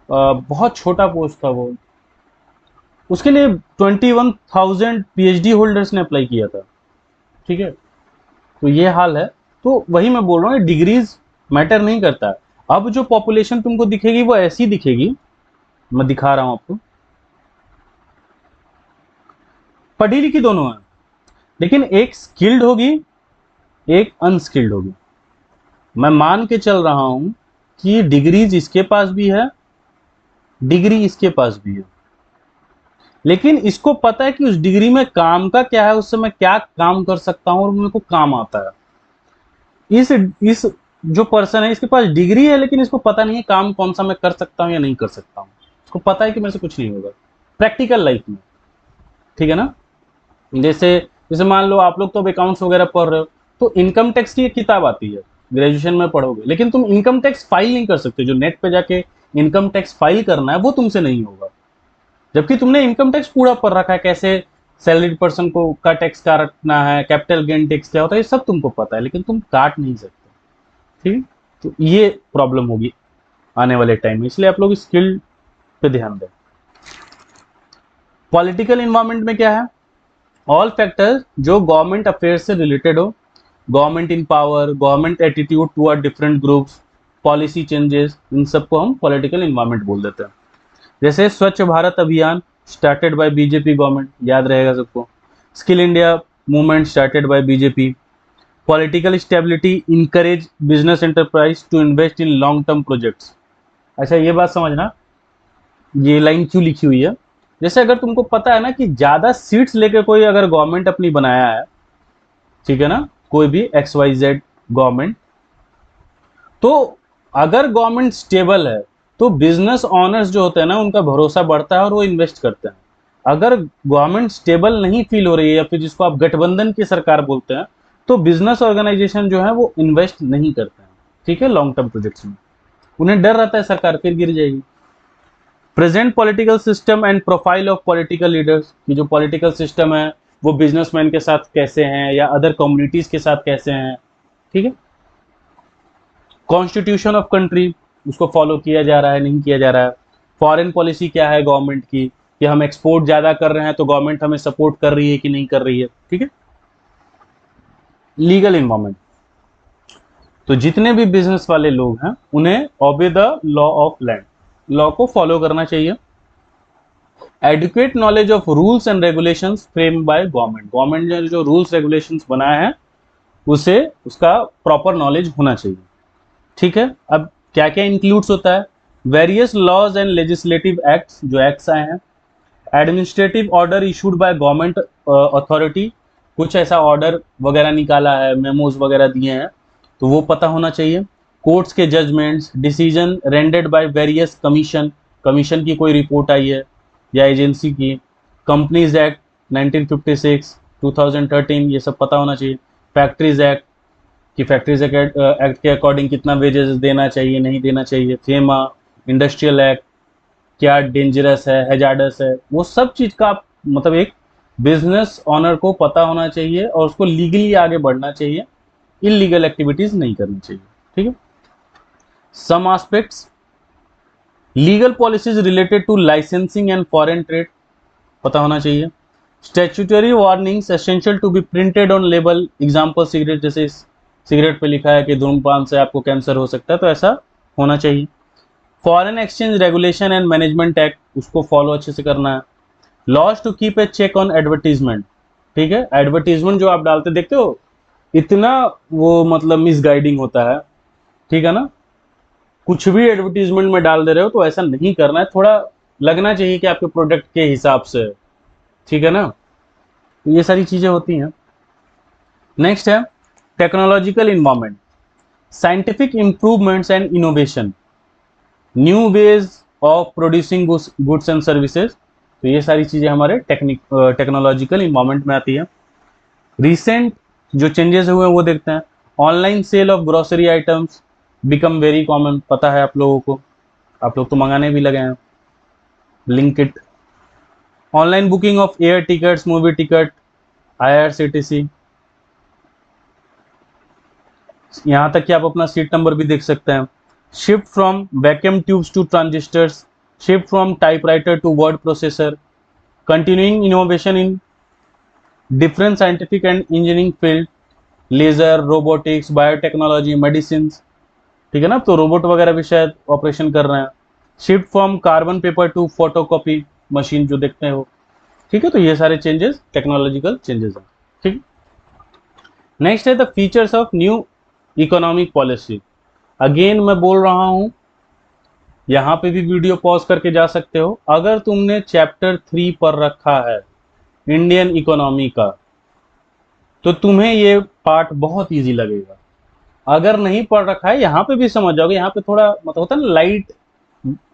बहुत छोटा पोस्ट था वो, उसके लिए 21,000 पीएचडी होल्डर्स ने अप्लाई किया था। ठीक है, तो ये हाल है। तो वही मैं बोल रहा हूँ, डिग्रीज मैटर नहीं करता है। अब जो पॉपुलेशन तुमको दिखेगी वो ऐसी दिखेगी, मैं दिखा रहा हूं आपको, पढ़ी लिखी दोनों है, लेकिन एक स्किल्ड होगी, एक अनस्किल्ड होगी। मैं मान के चल रहा हूं कि डिग्रीज इसके पास भी है, डिग्री इसके पास भी है, लेकिन इसको पता है कि उस डिग्री में काम का क्या है, उससे मैं क्या काम कर सकता हूं और मेरे को काम आता है। इस जो पर्सन है, इसके पास डिग्री है, लेकिन इसको पता नहीं है काम कौन सा मैं कर सकता हूं या नहीं कर सकता हूं। इसको पता है कि मेरे से कुछ नहीं होगा प्रैक्टिकल लाइफ में। ठीक है ना। जैसे जैसे मान लो आप लोग तो अब अकाउंट्स वगैरह पढ़ रहे हो, तो इनकम टैक्स की एक किताब आती है, ग्रेजुएशन में पढ़ोगे, लेकिन तुम इनकम टैक्स फाइल नहीं कर सकते। जो नेट पे जाके इनकम टैक्स फाइल करना है वो तुमसे नहीं होगा, जबकि तुमने इनकम टैक्स पूरा पढ़ रखा है, कैसे सैलरीड पर्सन को का टैक्स काटना है, कैपिटल गेन टैक्स क्या होता है, ये सब तुमको पता है, लेकिन तुम काट नहीं सकते। ठीक है, तो ये प्रॉब्लम होगी आने वाले टाइम में, इसलिए आप लोग स्किल पे ध्यान दें। पॉलिटिकल इन्वायरमेंट में क्या है, ऑल फैक्टर्स जो गवर्नमेंट अफेयर्स से रिलेटेड हो, government in power, government attitude toward different groups, policy changes, इन सबको हम पॉलिटिकल इन्वायरमेंट बोल देते हैं। जैसे स्वच्छ भारत अभियान स्टार्टेड बाय बीजेपी गवर्नमेंट, याद रहेगा सबको। Skill India movement started by BJP. Political stability encourage business enterprise to invest in long term projects. अच्छा, ये बात समझना, ये लाइन क्यों लिखी हुई है। जैसे अगर तुमको पता है ना कि ज्यादा सीट्स लेके कोई अगर गवर्नमेंट अपनी बनाया है, ठीक है ना, कोई भी XYZ गवर्नमेंट, तो अगर गवर्नमेंट स्टेबल है तो बिजनेस ऑनर्स जो होते हैं ना, उनका भरोसा बढ़ता है और वो इन्वेस्ट करते हैं। अगर गवर्नमेंट स्टेबल नहीं फील हो रही है, या फिर जिसको आप गठबंधन की सरकार बोलते हैं, तो बिजनेस ऑर्गेनाइजेशन जो है वो इन्वेस्ट नहीं करते हैं। ठीक है, लॉन्ग टर्म प्रोजेक्ट्स में उन्हें डर रहता है सरकार फिर गिर जाएगी। Present political system and profile of political leaders, की जो पॉलिटिकल सिस्टम है वो बिजनेसमैन के साथ कैसे हैं या अदर कम्युनिटीज के साथ कैसे हैं। ठीक है, कॉन्स्टिट्यूशन ऑफ कंट्री, उसको फॉलो किया जा रहा है नहीं किया जा रहा है। फॉरेन पॉलिसी क्या है गवर्नमेंट की, कि हम एक्सपोर्ट ज्यादा कर रहे हैं तो गवर्नमेंट हमें सपोर्ट कर रही है कि नहीं कर रही है। ठीक है, लीगल इन्वायरमेंट, तो जितने भी बिजनेस वाले लोग हैं उन्हें obey the law of land, law को फॉलो करना चाहिए। Educate knowledge of rules and regulations frame by government, government ने जो रूल्स रेगुलेशंस बनाए हैं उसे उसका प्रॉपर नॉलेज होना चाहिए। ठीक है, अब क्या क्या इंक्लूड्स होता है, various laws and legislative acts, जो एक्ट्स आए हैं। Administrative order issued by government authority, कुछ ऐसा ऑर्डर वगैरह निकाला है, मेमोज वगैरह दिए हैं, तो वो पता होना चाहिए। कोर्ट्स के judgments, decision rendered by various commission, commission की कोई रिपोर्ट आई है या एजेंसी की। कंपनीज एक्ट 1956, 2013, ये सब पता होना चाहिए। फैक्ट्रीज एक्ट, कि फैक्ट्रीज एक्ट के अकॉर्डिंग कितना वेजेस देना चाहिए नहीं देना चाहिए। फेमा, इंडस्ट्रियल एक्ट, क्या डेंजरस है, हैजार्डस है, वो सब चीज का मतलब एक बिजनेस ऑनर को पता होना चाहिए और उसको लीगली आगे बढ़ना चाहिए, इलीगल एक्टिविटीज नहीं करनी चाहिए। ठीक है, some aspects, legal policies related to licensing and foreign trade पता होना चाहिए। Statutory warnings essential to be printed on label, example cigarette, जैसे सिगरेट पे लिखा है कि धूम्रपान से आपको कैंसर हो सकता है, तो ऐसा होना चाहिए। Foreign exchange regulation and management act, उसको फॉलो अच्छे से करना है। Laws to keep a check on advertisement, ठीक है, एडवर्टीजमेंट जो आप डालते देखते हो इतना वो मतलब मिसगाइडिंग होता है। ठीक है ना, कुछ भी एडवर्टीजमेंट में डाल दे रहे हो तो ऐसा नहीं करना है, थोड़ा लगना चाहिए कि आपके प्रोडक्ट के हिसाब से है, ठीक है ना। तो ये सारी चीजें होती हैं। नेक्स्ट है technological environment, scientific improvements and innovation, new ways of producing goods and services. तो ये सारी चीजें हमारे टेक्नोलॉजिकल इन्वायरमेंट में आती है। रिसेंट जो चेंजेस हुए हैं वो देखते हैं। Online sale of grocery items become very common, पता है आप लोगों को, आप लोग तो मंगाने भी लगे हैं। Blinkit, online booking of air tickets, movie ticket, IRCTC, यहाँ तक कि आप अपना सीट नंबर भी देख सकते हैं। Shift from vacuum tubes to transistors, shift from typewriter to word processor, continuing innovation in different scientific and engineering field, laser, robotics, biotechnology, medicine, ठीक है ना। तो रोबोट वगैरह भी शायद ऑपरेशन कर रहे हैं। Shift from carbon paper two photocopy machine जो देखते हैं वो, ठीक है। तो ये सारे चेंजेस टेक्नोलॉजिकल चेंजेस हैं, ठीक। नेक्स्ट है the features of new economic policy. Again मैं बोल रहा हूं, यहां पे भी वीडियो पॉज करके जा सकते हो। अगर तुमने चैप्टर 3 पर रखा है इंडियन इकोनॉमी का, तो तुम्हें ये पार्ट बहुत इजी लगेगा। अगर नहीं पढ़ रखा है, यहाँ पे भी समझ जाओगे। यहाँ पे थोड़ा मतलब होता है ना लाइट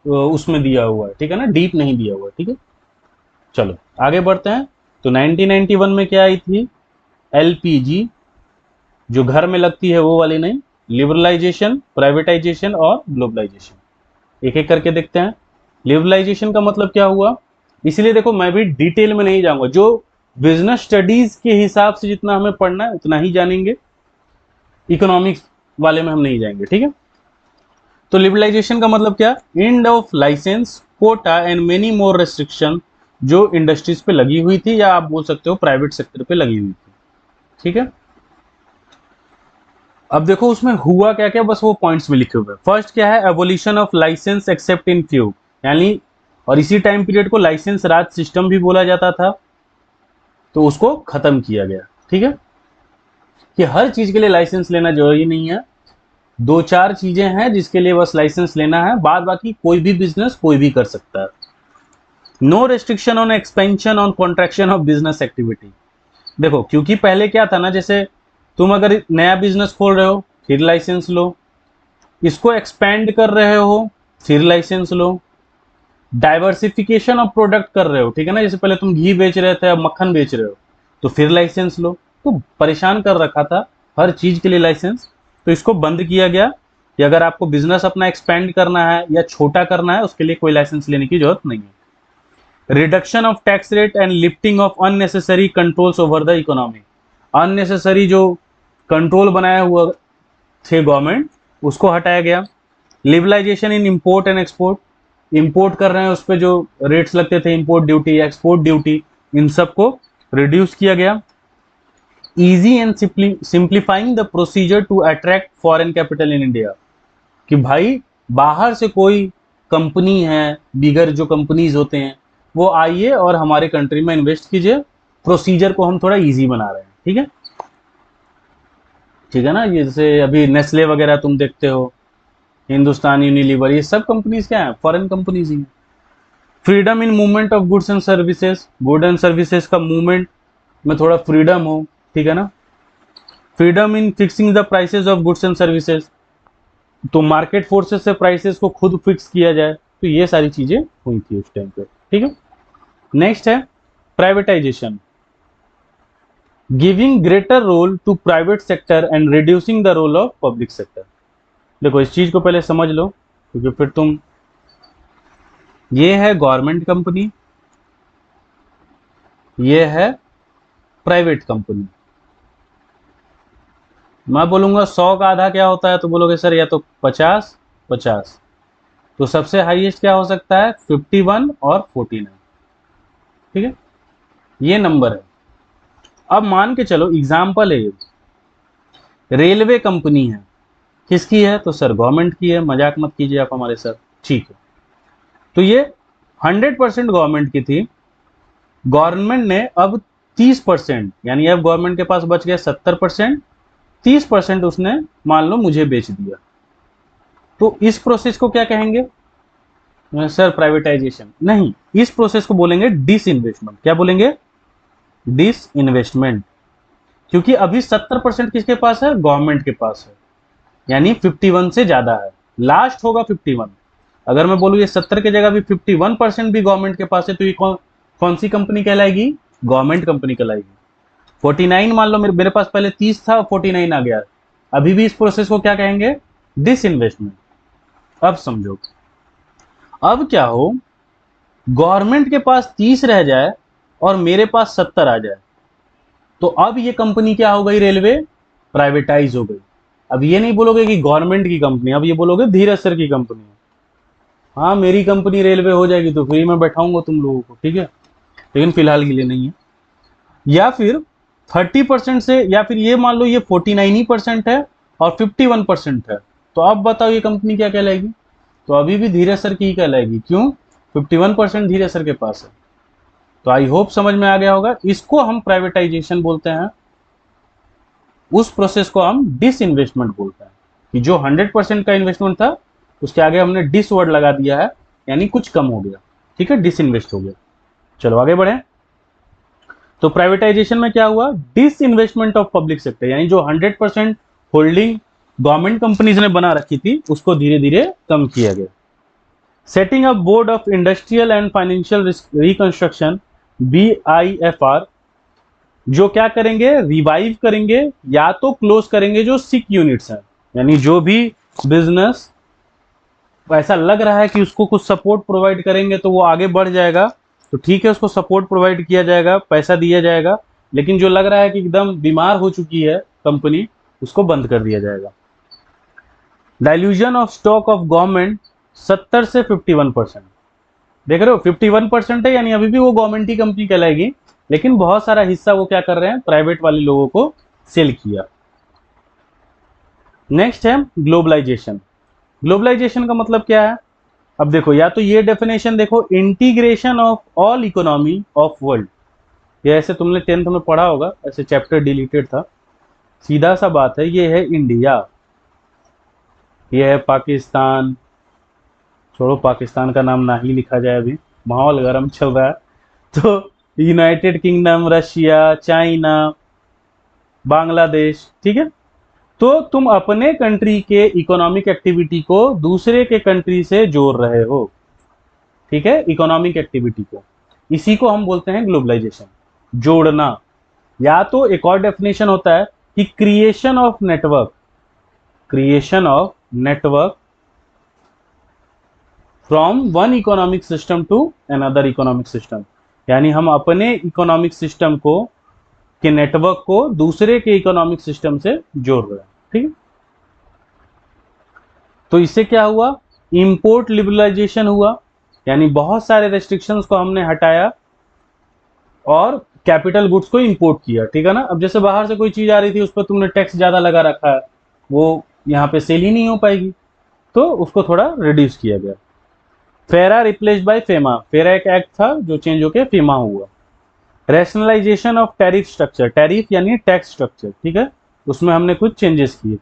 उसमें दिया हुआ है, ठीक है ना, डीप नहीं दिया हुआ है, ठीक है। चलो आगे बढ़ते हैं। तो 1991 में क्या आई थी, LPG, जो घर में लगती है वो वाली नहीं, लिबरलाइजेशन, प्राइवेटाइजेशन और ग्लोबलाइजेशन। एक एक करके देखते हैं। लिबरलाइजेशन का मतलब क्या हुआ, इसलिए देखो मैं भी डिटेल में नहीं जाऊंगा, जो बिजनेस स्टडीज के हिसाब से जितना हमें पढ़ना है उतना ही जानेंगे, इकोनॉमिक्स वाले में हम नहीं जाएंगे, ठीक है। तो लिबरलाइजेशन का मतलब क्या, end of licence, quota and many more restriction जो इंडस्ट्रीज पे लगी हुई थी, या आप बोल सकते हो प्राइवेट सेक्टर पे लगी हुई थी, ठीक है। अब देखो उसमें हुआ क्या क्या, बस वो पॉइंट्स में लिखे हुए। फर्स्ट क्या है, abolition of licence except in few, यानी, और इसी टाइम पीरियड को लाइसेंस राज सिस्टम भी बोला जाता था, तो उसको खत्म किया गया, ठीक है। कि हर चीज के लिए लाइसेंस लेना जरूरी नहीं है, 2-4 चीजें हैं जिसके लिए बस लाइसेंस लेना है, बाद बाकी कोई भी बिजनेस कोई भी कर सकता है। No restriction on expansion on contraction of business activity. देखो क्योंकि पहले क्या था ना, जैसे तुम अगर नया बिजनेस खोल रहे हो फिर लाइसेंस लो, इसको एक्सपेंड कर रहे हो फिर लाइसेंस लो, डाइवर्सिफिकेशन ऑफ प्रोडक्ट कर रहे हो, ठीक है ना, जैसे पहले तुम घी बेच रहे थे अब मक्खन बेच रहे हो, तो फिर लाइसेंस लो। तो परेशान कर रखा था हर चीज के लिए लाइसेंस, तो इसको बंद किया गया कि अगर आपको बिजनेस अपना एक्सपेंड करना है या छोटा करना है, उसके लिए कोई लाइसेंस लेने की जरूरत नहीं है। Reduction of tax rate and lifting of unnecessary controls over the economy, unnecessary जो कंट्रोल बनाया हुआ थे गवर्नमेंट, उसको हटाया गया। Liberalisation in import and export, import कर रहे हैं उस पर जो रेट्स लगते थे, इंपोर्ट ड्यूटी, एक्सपोर्ट ड्यूटी, इन सबको रिड्यूस किया गया। Easy and simplifying the procedure to attract foreign capital in India, कि भाई बाहर से कोई कंपनी है, बिगर जो कंपनीज होते हैं वो आइए और हमारे कंट्री में इन्वेस्ट कीजिए, प्रोसीजर को हम थोड़ा इजी बना रहे हैं, ठीक है। ठीक है ना, ये जैसे अभी नेस्ले वगैरह तुम देखते हो, हिंदुस्तान यूनिलीवर, ये सब कंपनीज क्या है, फॉरेन कंपनीज ही हैं। Freedom in movement of goods and services, good and services का मूवमेंट में थोड़ा फ्रीडम हो, ठीक है ना। Freedom in fixing the prices of goods and services, तो मार्केट फोर्सेस से प्राइसेस को खुद फिक्स किया जाए, तो ये सारी चीजें हुई थी उस टाइम पे, ठीक है। नेक्स्ट है privatisation, giving greater role to private sector and reducing the role of public sector. देखो इस चीज को पहले समझ लो, क्योंकि फिर तुम, ये है गवर्नमेंट कंपनी, ये है प्राइवेट कंपनी। मैं बोलूंगा 100 का आधा क्या होता है, तो बोलोगे सर या तो 50-50, तो सबसे हाईएस्ट क्या हो सकता है, 51 और 49, ठीक है, ये नंबर है। अब मान के चलो एग्जाम्पल है, ये रेलवे कंपनी है, किसकी है, तो सर गवर्नमेंट की है, मजाक मत कीजिए आप हमारे सर, ठीक है। तो ये 100% गवर्नमेंट की थी, गवर्नमेंट ने अब 30%, यानी अब गवर्नमेंट के पास बच गया 70%, 30% उसने मान लो मुझे बेच दिया। तो इस प्रोसेस को क्या कहेंगे, सर प्राइवेटाइजेशन नहीं, इस प्रोसेस को बोलेंगे डिसइन्वेस्टमेंट। क्या बोलेंगे? डिसइन्वेस्टमेंट। क्योंकि अभी 70% किसके पास है? गवर्नमेंट के पास है, यानी 51 से ज्यादा है, लास्ट होगा 51। अगर मैं बोलूँ ये 70 की जगह भी 51% भी गवर्नमेंट के पास है, तो ये कौन सी कंपनी कहलाएगी? गवर्नमेंट कंपनी कहलाएगी। 49 मान लो मेरे पास पहले 30 था, 49 आ गया, अभी भी इस प्रोसेस को क्या कहेंगे? डिसइन्वेस्टमेंट। अब समझो, अब क्या हो, गवर्नमेंट के पास 30 रह जाए और मेरे पास 70 आ जाए, तो अब ये कंपनी क्या हो गई? रेलवे प्राइवेटाइज हो गई। अब ये नहीं बोलोगे कि गवर्नमेंट की कंपनी, अब ये बोलोगे धीरज सर की कंपनी। हाँ, मेरी कंपनी रेलवे हो जाएगी तो फ्री में बैठाऊंगा तुम लोगों को, ठीक है, लेकिन फिलहाल के लिए नहीं है। या फिर 30% से, या फिर ये मान लो ये 49% है और 51% है, तो अब बताओ ये कंपनी क्या कहलाएगी? तो अभी भी धीरज सर की ही कहलाएगी। क्यों? 51% धीरज सर के पास है। तो आई होप समझ में आ गया होगा, इसको हम प्राइवेटाइजेशन बोलते हैं, उस प्रोसेस को हम डिसइन्वेस्टमेंट बोलते हैं, कि जो 100% का इन्वेस्टमेंट था उसके आगे हमने डिस वर्ड लगा दिया है, यानी कुछ कम हो गया, ठीक है, डिसइन्वेस्ट हो गया। चलो आगे बढ़े। तो प्राइवेटाइजेशन में क्या हुआ? Disinvestment of public sector, यानी जो 100% होल्डिंग गवर्नमेंट कंपनीज ने बना रखी थी उसको धीरे धीरे कम किया गया। Setting up board of industrial and financial reconstruction, BIFR, जो क्या करेंगे? रिवाइव करेंगे या तो क्लोज करेंगे जो सिक यूनिट्स हैं, यानी जो भी बिजनेस ऐसा लग रहा है कि उसको कुछ सपोर्ट प्रोवाइड करेंगे तो वो आगे बढ़ जाएगा, तो ठीक है, उसको सपोर्ट प्रोवाइड किया जाएगा, पैसा दिया जाएगा। लेकिन जो लग रहा है कि एकदम बीमार हो चुकी है कंपनी, उसको बंद कर दिया जाएगा। Dilution of stock of government 70 से 51%। देख रहे हो, 51% है, यानी अभी भी वो गवर्नमेंट की कंपनी कहलाएगी, लेकिन बहुत सारा हिस्सा वो क्या कर रहे हैं? प्राइवेट वाले लोगों को सेल किया। नेक्स्ट है ग्लोबलाइजेशन। ग्लोबलाइजेशन का मतलब क्या है? अब देखो, या तो ये डेफिनेशन देखो, integration of all economy of world, ये ऐसे तुमने 10th में पढ़ा होगा, ऐसे चैप्टर डिलीटेड था। सीधा सा बात है, ये है इंडिया, ये है पाकिस्तान, छोड़ो पाकिस्तान का नाम ना ही लिखा जाए, अभी माहौल गर्म चल रहा है, तो United kingdom, Russia, China, Bangladesh, ठीक है। तो तुम अपने कंट्री के इकोनॉमिक एक्टिविटी को दूसरे के कंट्री से जोड़ रहे हो, ठीक है, इकोनॉमिक एक्टिविटी को, इसी को हम बोलते हैं ग्लोबलाइजेशन, जोड़ना। या तो एक और डेफिनेशन होता है कि creation of network, creation of network from one economic system to another economic system, यानी हम अपने इकोनॉमिक सिस्टम को के नेटवर्क को दूसरे के इकोनॉमिक सिस्टम से जोड़ रहे हैं, ठीक है। तो इससे क्या हुआ? इंपोर्ट लिबरलाइजेशन हुआ, यानी बहुत सारे रेस्ट्रिक्शंस को हमने हटाया और कैपिटल गुड्स को इंपोर्ट किया, ठीक है ना। अब जैसे बाहर से कोई चीज आ रही थी, उस पर तुमने टैक्स ज्यादा लगा रखा है, वो यहाँ पे सेल ही नहीं हो पाएगी, तो उसको थोड़ा रिड्यूस किया गया। फेरा रिप्लेस्ड बाय फेमा, फेरा एक एक्ट था जो चेंज होकर फेमा हुआ। Rationalisation of tariff structure, tariff यानी टैक्स स्ट्रक्चर, ठीक है, उसमें हमने कुछ चेंजेस किए,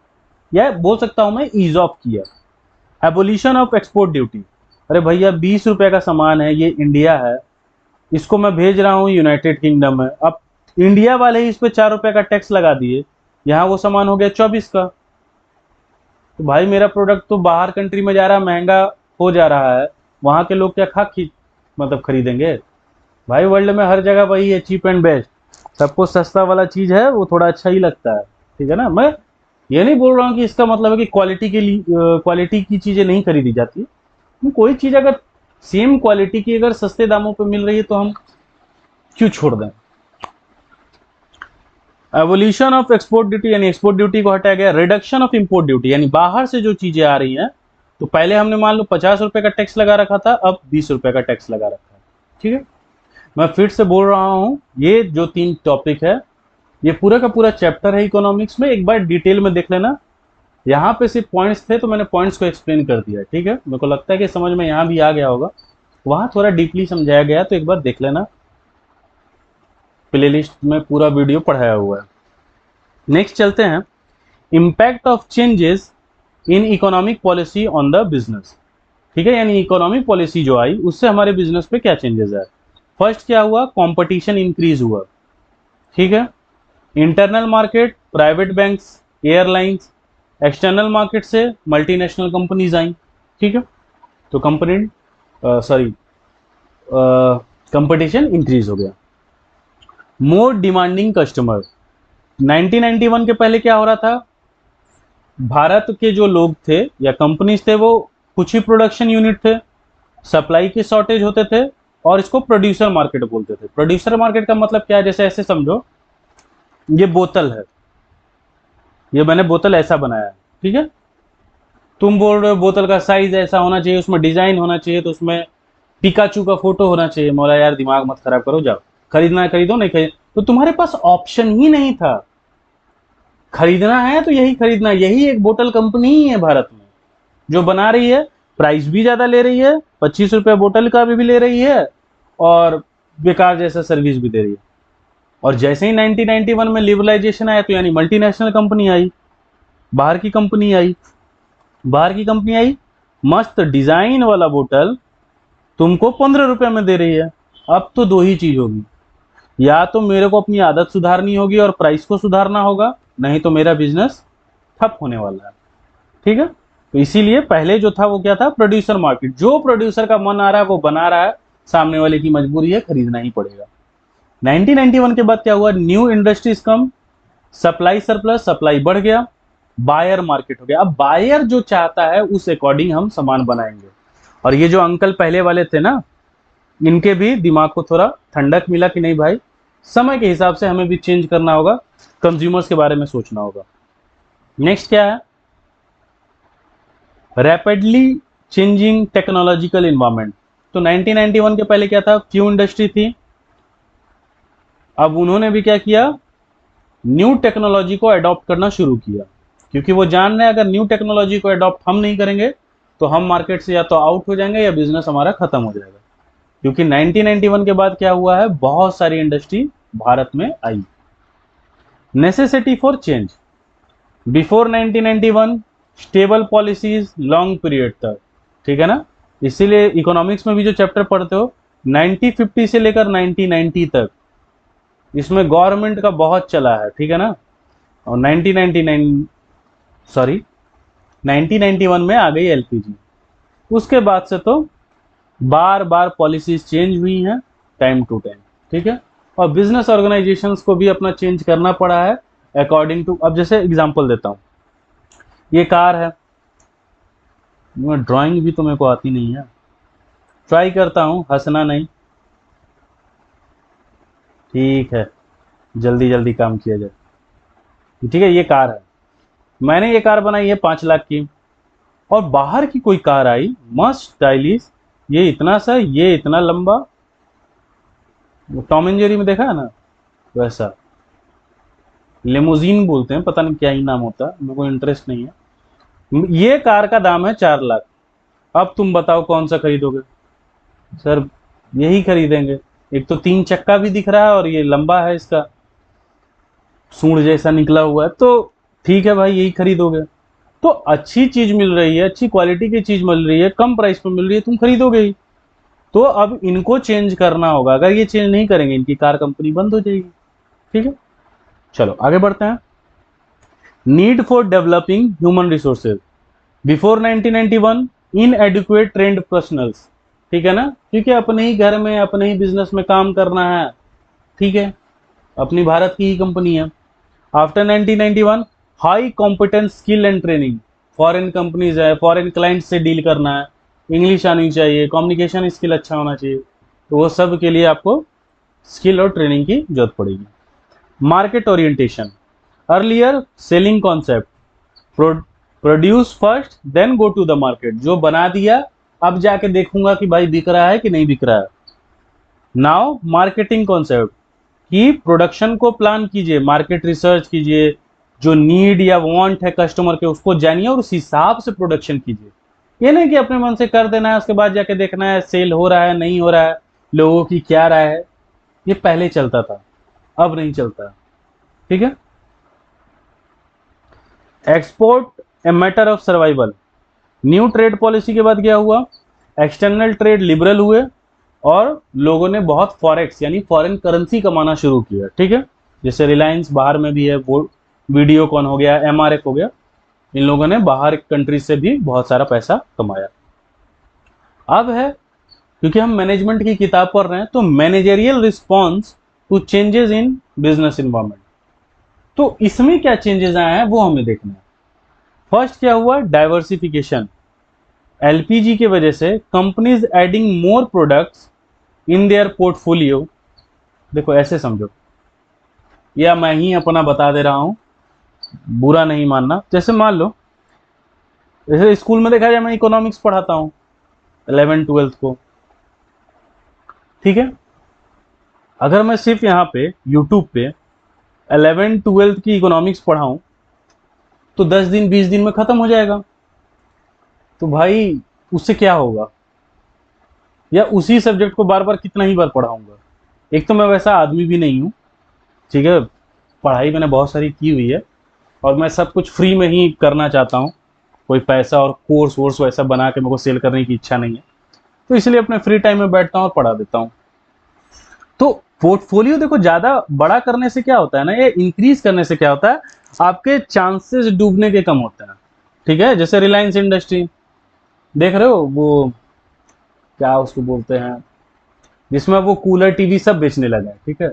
या बोल सकता हूं मैं ईज ऑफ किया। एबोलिशन ऑफ एक्सपोर्ट ड्यूटी, अरे भैया 20 रुपए का सामान है, ये इंडिया है, इसको मैं भेज रहा हूँ यूनाइटेड किंगडम में, अब इंडिया वाले ही इस पे 4 रुपए का टैक्स लगा दिए, यहाँ वो सामान हो गया 24 का, तो भाई मेरा प्रोडक्ट तो बाहर कंट्री में जा रहा है, महंगा हो जा रहा है, वहां के लोग क्या मतलब खरीदेंगे? भाई वर्ल्ड में हर जगह वही है, चीप एंड बेस्ट, सबको सस्ता वाला चीज है वो थोड़ा अच्छा ही लगता है, ठीक है ना। मैं ये नहीं बोल रहा हूँ कि इसका मतलब है कि क्वालिटी के लिए क्वालिटी की चीजें नहीं खरीदी जाती, कोई चीज अगर सेम क्वालिटी की अगर सस्ते दामों पे मिल रही है तो हम क्यों छोड़ दें। एवोल्यूशन ऑफ एक्सपोर्ट ड्यूटी, यानी एक्सपोर्ट ड्यूटी को हटाया गया। रिडक्शन ऑफ इंपोर्ट ड्यूटी, यानी बाहर से जो चीजें आ रही हैं, तो पहले हमने मान लो 50 रुपए का टैक्स लगा रखा था, अब 20 रुपए का टैक्स लगा रखा है, ठीक है। मैं फिर से बोल रहा हूं, ये जो 3 टॉपिक है, ये पूरा का पूरा चैप्टर है इकोनॉमिक्स में, एक बार डिटेल में देख लेना। यहाँ पे सिर्फ पॉइंट्स थे तो मैंने पॉइंट्स को एक्सप्लेन कर दिया, ठीक है, मेरे को लगता है कि समझ में यहाँ भी आ गया होगा, वहां थोड़ा डीपली समझाया गया, तो एक बार देख लेना, प्लेलिस्ट में पूरा वीडियो पढ़ाया हुआ है। नेक्स्ट चलते हैं, impact of changes in economic policy on the business, ठीक है, यानी इकोनॉमिक पॉलिसी जो आई उससे हमारे बिजनेस पे क्या चेंजेस आए। फर्स्ट क्या हुआ, कंपटीशन इंक्रीज हुआ। ठीक है, internal market, private banks, airlines, external market से मल्टीनेशनल कंपनीज आई। ठीक है, तो कंपनी सॉरी कंपटीशन इंक्रीज हो गया। मोर डिमांडिंग कस्टमर, 1991 के पहले क्या हो रहा था, भारत के जो लोग थे या कंपनीज थे वो कुछ ही प्रोडक्शन यूनिट थे, सप्लाई के शॉर्टेज होते थे, और इसको प्रोड्यूसर मार्केट बोलते थे। प्रोड्यूसर मार्केट का मतलब क्या है, जैसे ऐसे समझो, ये बोतल है, ये मैंने बोतल ऐसा बनाया है, ठीक है, तुम बोल रहे हो बोतल का साइज ऐसा होना चाहिए, उसमें डिजाइन होना चाहिए, तो उसमें पिकाचू का फोटो होना चाहिए। मौला यार दिमाग मत खराब करो, जाओ खरीदना है खरीदो, नहीं खरीद तो तुम्हारे पास ऑप्शन ही नहीं था। खरीदना है तो यही खरीदना, यही एक बोतल कंपनी ही है भारत में जो बना रही है, प्राइस भी ज्यादा ले रही है, 25 रुपये बोतल का भी ले रही है, और बेकार जैसा सर्विस भी दे रही है। और जैसे ही 1991 में लिबरलाइजेशन आया, तो यानी मल्टीनेशनल कंपनी आई, बाहर की कंपनी आई, बाहर की कंपनी आई, मस्त डिजाइन वाला बोतल तुमको 15 रुपये में दे रही है। अब तो दो ही चीज होगी, या तो मेरे को अपनी आदत सुधारनी होगी और प्राइस को सुधारना होगा, नहीं तो मेरा बिजनेस ठप होने वाला है। ठीक है, तो इसीलिए पहले जो था वो क्या था, प्रोड्यूसर मार्केट, जो प्रोड्यूसर का मन आ रहा है वो बना रहा है, सामने वाले की मजबूरी है, खरीदना ही पड़ेगा। 1991 के बाद क्या हुआ, न्यू इंडस्ट्रीज कम, सप्लाई सरप्लस, सप्लाई बढ़ गया, बायर मार्केट हो गया। अब बायर जो चाहता है उस अकॉर्डिंग हम सामान बनाएंगे। और ये जो अंकल पहले वाले थे ना, इनके भी दिमाग को थोड़ा ठंडक मिला कि नहीं भाई, समय के हिसाब से हमें भी चेंज करना होगा, कंज्यूमर्स के बारे में सोचना होगा। नेक्स्ट क्या है, रैपिडली चेंजिंग टेक्नोलॉजिकल इन्वायरमेंट। तो 1991 के पहले क्या था, फ्यू इंडस्ट्री थी, अब उन्होंने भी क्या किया, न्यू टेक्नोलॉजी को अडॉप्ट करना शुरू किया, क्योंकि वो जान रहे हैं अगर न्यू टेक्नोलॉजी को अडॉप्ट हम नहीं करेंगे तो हम मार्केट से या तो आउट हो जाएंगे या बिजनेस हमारा खत्म हो जाएगा। क्योंकि 1991 के बाद क्या हुआ है, बहुत सारी इंडस्ट्री भारत में आई। Necessity for change, before 1991 stable policies long period तक, ठीक है ना, इसीलिए इकोनॉमिक्स में भी जो चैप्टर पढ़ते हो 1950 से लेकर 1990 तक, इसमें गवर्नमेंट का बहुत चला है, ठीक है ना। और 1991 में आ गई एलपीजी, उसके बाद से तो बार बार पॉलिसीज चेंज हुई हैं टाइम टू टाइम, ठीक है। और बिजनेस ऑर्गेनाइजेशंस को भी अपना चेंज करना पड़ा है अकॉर्डिंग टू, अब जैसे एग्जांपल देता हूँ, ये कार है, ड्राइंग भी तो मेरे को आती नहीं है, ट्राई करता हूँ, हंसना नहीं, ठीक है, जल्दी जल्दी काम किया जाए, ठीक है। ये कार है, मैंने ये कार बनाई है 5 लाख की, और बाहर की कोई कार आई मस्त स्टाइलिश, ये इतना सा, ये इतना लंबा, टॉम एंड जेरी में देखा है ना वैसा, लेमोजीन बोलते हैं, पता नहीं क्या ही नाम होता है, मेरे को इंटरेस्ट नहीं है। ये कार का दाम है 4 लाख। अब तुम बताओ कौन सा खरीदोगे। सर यही खरीदेंगे, एक तो 3 चक्का भी दिख रहा है और ये लंबा है, इसका सूंड जैसा निकला हुआ है, तो ठीक है भाई यही खरीदोगे। तो अच्छी चीज मिल रही है, अच्छी क्वालिटी की चीज मिल रही है, कम प्राइस पे मिल रही है, तुम खरीदोगे ही। तो अब इनको चेंज करना होगा, अगर ये चेंज नहीं करेंगे इनकी कार कंपनी बंद हो जाएगी, ठीक है। चलो आगे बढ़ते हैं। Need for developing human resources, before 1991 इनएडिक्वेट trend professionals, ठीक है ना, क्योंकि अपने ही घर में अपने ही बिजनेस में काम करना है, ठीक है, अपनी भारत की ही कंपनी है। After 1991 high competence skill and training, foreign companies है, फॉरेन क्लाइंट से डील करना है, इंग्लिश आनी चाहिए, कम्युनिकेशन स्किल अच्छा होना चाहिए, तो वो सब के लिए आपको स्किल और ट्रेनिंग की जरूरत पड़ेगी। Market orientation, earlier selling concept, produce first then go to the market, जो बना दिया अब जाके देखूंगा कि भाई बिक रहा है कि नहीं बिक रहा है। नाउ मार्केटिंग कॉन्सेप्ट, कि प्रोडक्शन को प्लान कीजिए, मार्केट रिसर्च कीजिए, जो नीड या वांट है कस्टमर के उसको जानिए और उस हिसाब से प्रोडक्शन कीजिए। ये नहीं कि अपने मन से कर देना है, उसके बाद जाके देखना है सेल हो रहा है नहीं हो रहा है, लोगों की क्या राय है। ये पहले चलता था, अब नहीं चलता, ठीक है। Export a matter of survival, new trade policy के बाद क्या हुआ, एक्सटर्नल ट्रेड लिबरल हुए और लोगों ने बहुत फॉरेक्स यानी फॉरेन करेंसी कमाना शुरू किया। ठीक है, जैसे रिलायंस बाहर में भी है, वो वीडियोकॉन हो गया, एमआरएफ हो गया, इन लोगों ने बाहर कंट्री से भी बहुत सारा पैसा कमाया। अब है, क्योंकि हम मैनेजमेंट की किताब पढ़ रहे हैं, तो managerial response to changes in business environment, तो इसमें क्या चेंजेस आए हैं वो हमें देखना है। फर्स्ट क्या हुआ, डाइवर्सिफिकेशन। एलपीजी की वजह से companies adding more products in their portfolio. देखो ऐसे समझो, या मैं ही अपना बता दे रहा हूं, बुरा नहीं मानना। जैसे मान लो, जैसे स्कूल में देखा जाए, मैं इकोनॉमिक्स पढ़ाता हूं 11th-12th को, ठीक है। अगर मैं सिर्फ यहाँ पे यूट्यूब पे 11th-12th की इकोनॉमिक्स पढ़ाऊं तो 10 दिन 20 दिन में खत्म हो जाएगा। तो भाई उससे क्या होगा, या उसी सब्जेक्ट को बार बार कितना ही बार पढ़ाऊंगा। एक तो मैं वैसा आदमी भी नहीं हूँ, ठीक है, पढ़ाई मैंने बहुत सारी की हुई है और मैं सब कुछ फ्री में ही करना चाहता हूँ। कोई पैसा और कोर्स वोर्स वैसा बना के मेरे को सेल करने की इच्छा नहीं है, तो इसलिए अपने फ्री टाइम में बैठता हूँ और पढ़ा देता हूँ। तो पोर्टफोलियो देखो ज़्यादा बड़ा करने से क्या होता है ना, ये इंक्रीज करने से क्या होता है, आपके चांसेस डूबने के कम होते हैं। ठीक है, जैसे रिलायंस इंडस्ट्री देख रहे हो, वो क्या उसको बोलते हैं, जिसमें वो कूलर टीवी सब बेचने लगा है। ठीक है,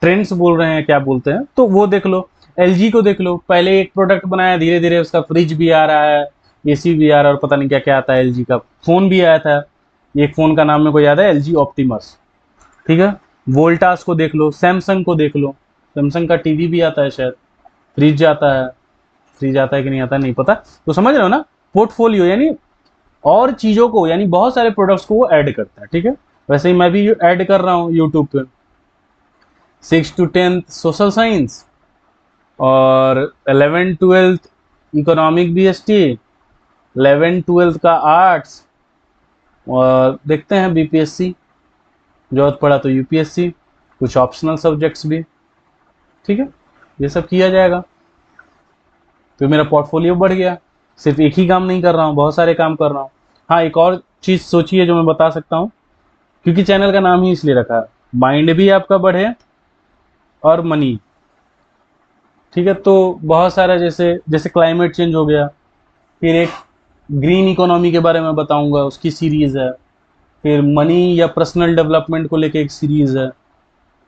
ट्रेंड्स बोल रहे हैं, क्या बोलते हैं, तो वो देख लो। एलजी को देख लो, पहले एक प्रोडक्ट बनाया, धीरे धीरे उसका फ्रिज भी आ रहा है, एसी भी आ रहा है, और पता नहीं क्या क्या आता है। एलजी का फोन भी आया था, एक फोन का नाम मेरे को याद है, एलजी ऑप्टिमस। ठीक है, वोल्टास को देख लो, सैमसंग को देख लो, सैमसंग का टीवी भी आता है शायद, फ्रिज आता है, फ्रिज आता है कि नहीं आता नहीं पता। तो समझ रहे हो ना, पोर्टफोलियो यानी और चीजों को, यानी बहुत सारे प्रोडक्ट्स को वो ऐड करता है। ठीक है, वैसे ही मैं भी ऐड कर रहा हूँ यूट्यूब पे 6 to 10 सोशल साइंस और 11th-12th इकोनॉमिक बीएसटी, 11th-12th का आर्ट्स, और देखते हैं बीपीएससी, जरूरत पड़ा तो यूपीएससी, कुछ ऑप्शनल सब्जेक्ट्स भी। ठीक है, ये सब किया जाएगा तो मेरा पोर्टफोलियो बढ़ गया। सिर्फ एक ही काम नहीं कर रहा हूँ, बहुत सारे काम कर रहा हूँ। हाँ, एक और चीज़ सोचिए जो मैं बता सकता हूँ, क्योंकि चैनल का नाम ही इसलिए रखा है, माइंड भी आपका बढ़े और मनी। ठीक है, तो बहुत सारा, जैसे जैसे क्लाइमेट चेंज हो गया, फिर एक ग्रीन इकोनॉमी के बारे में बताऊंगा, उसकी सीरीज है, फिर मनी या पर्सनल डेवलपमेंट को लेके एक सीरीज है।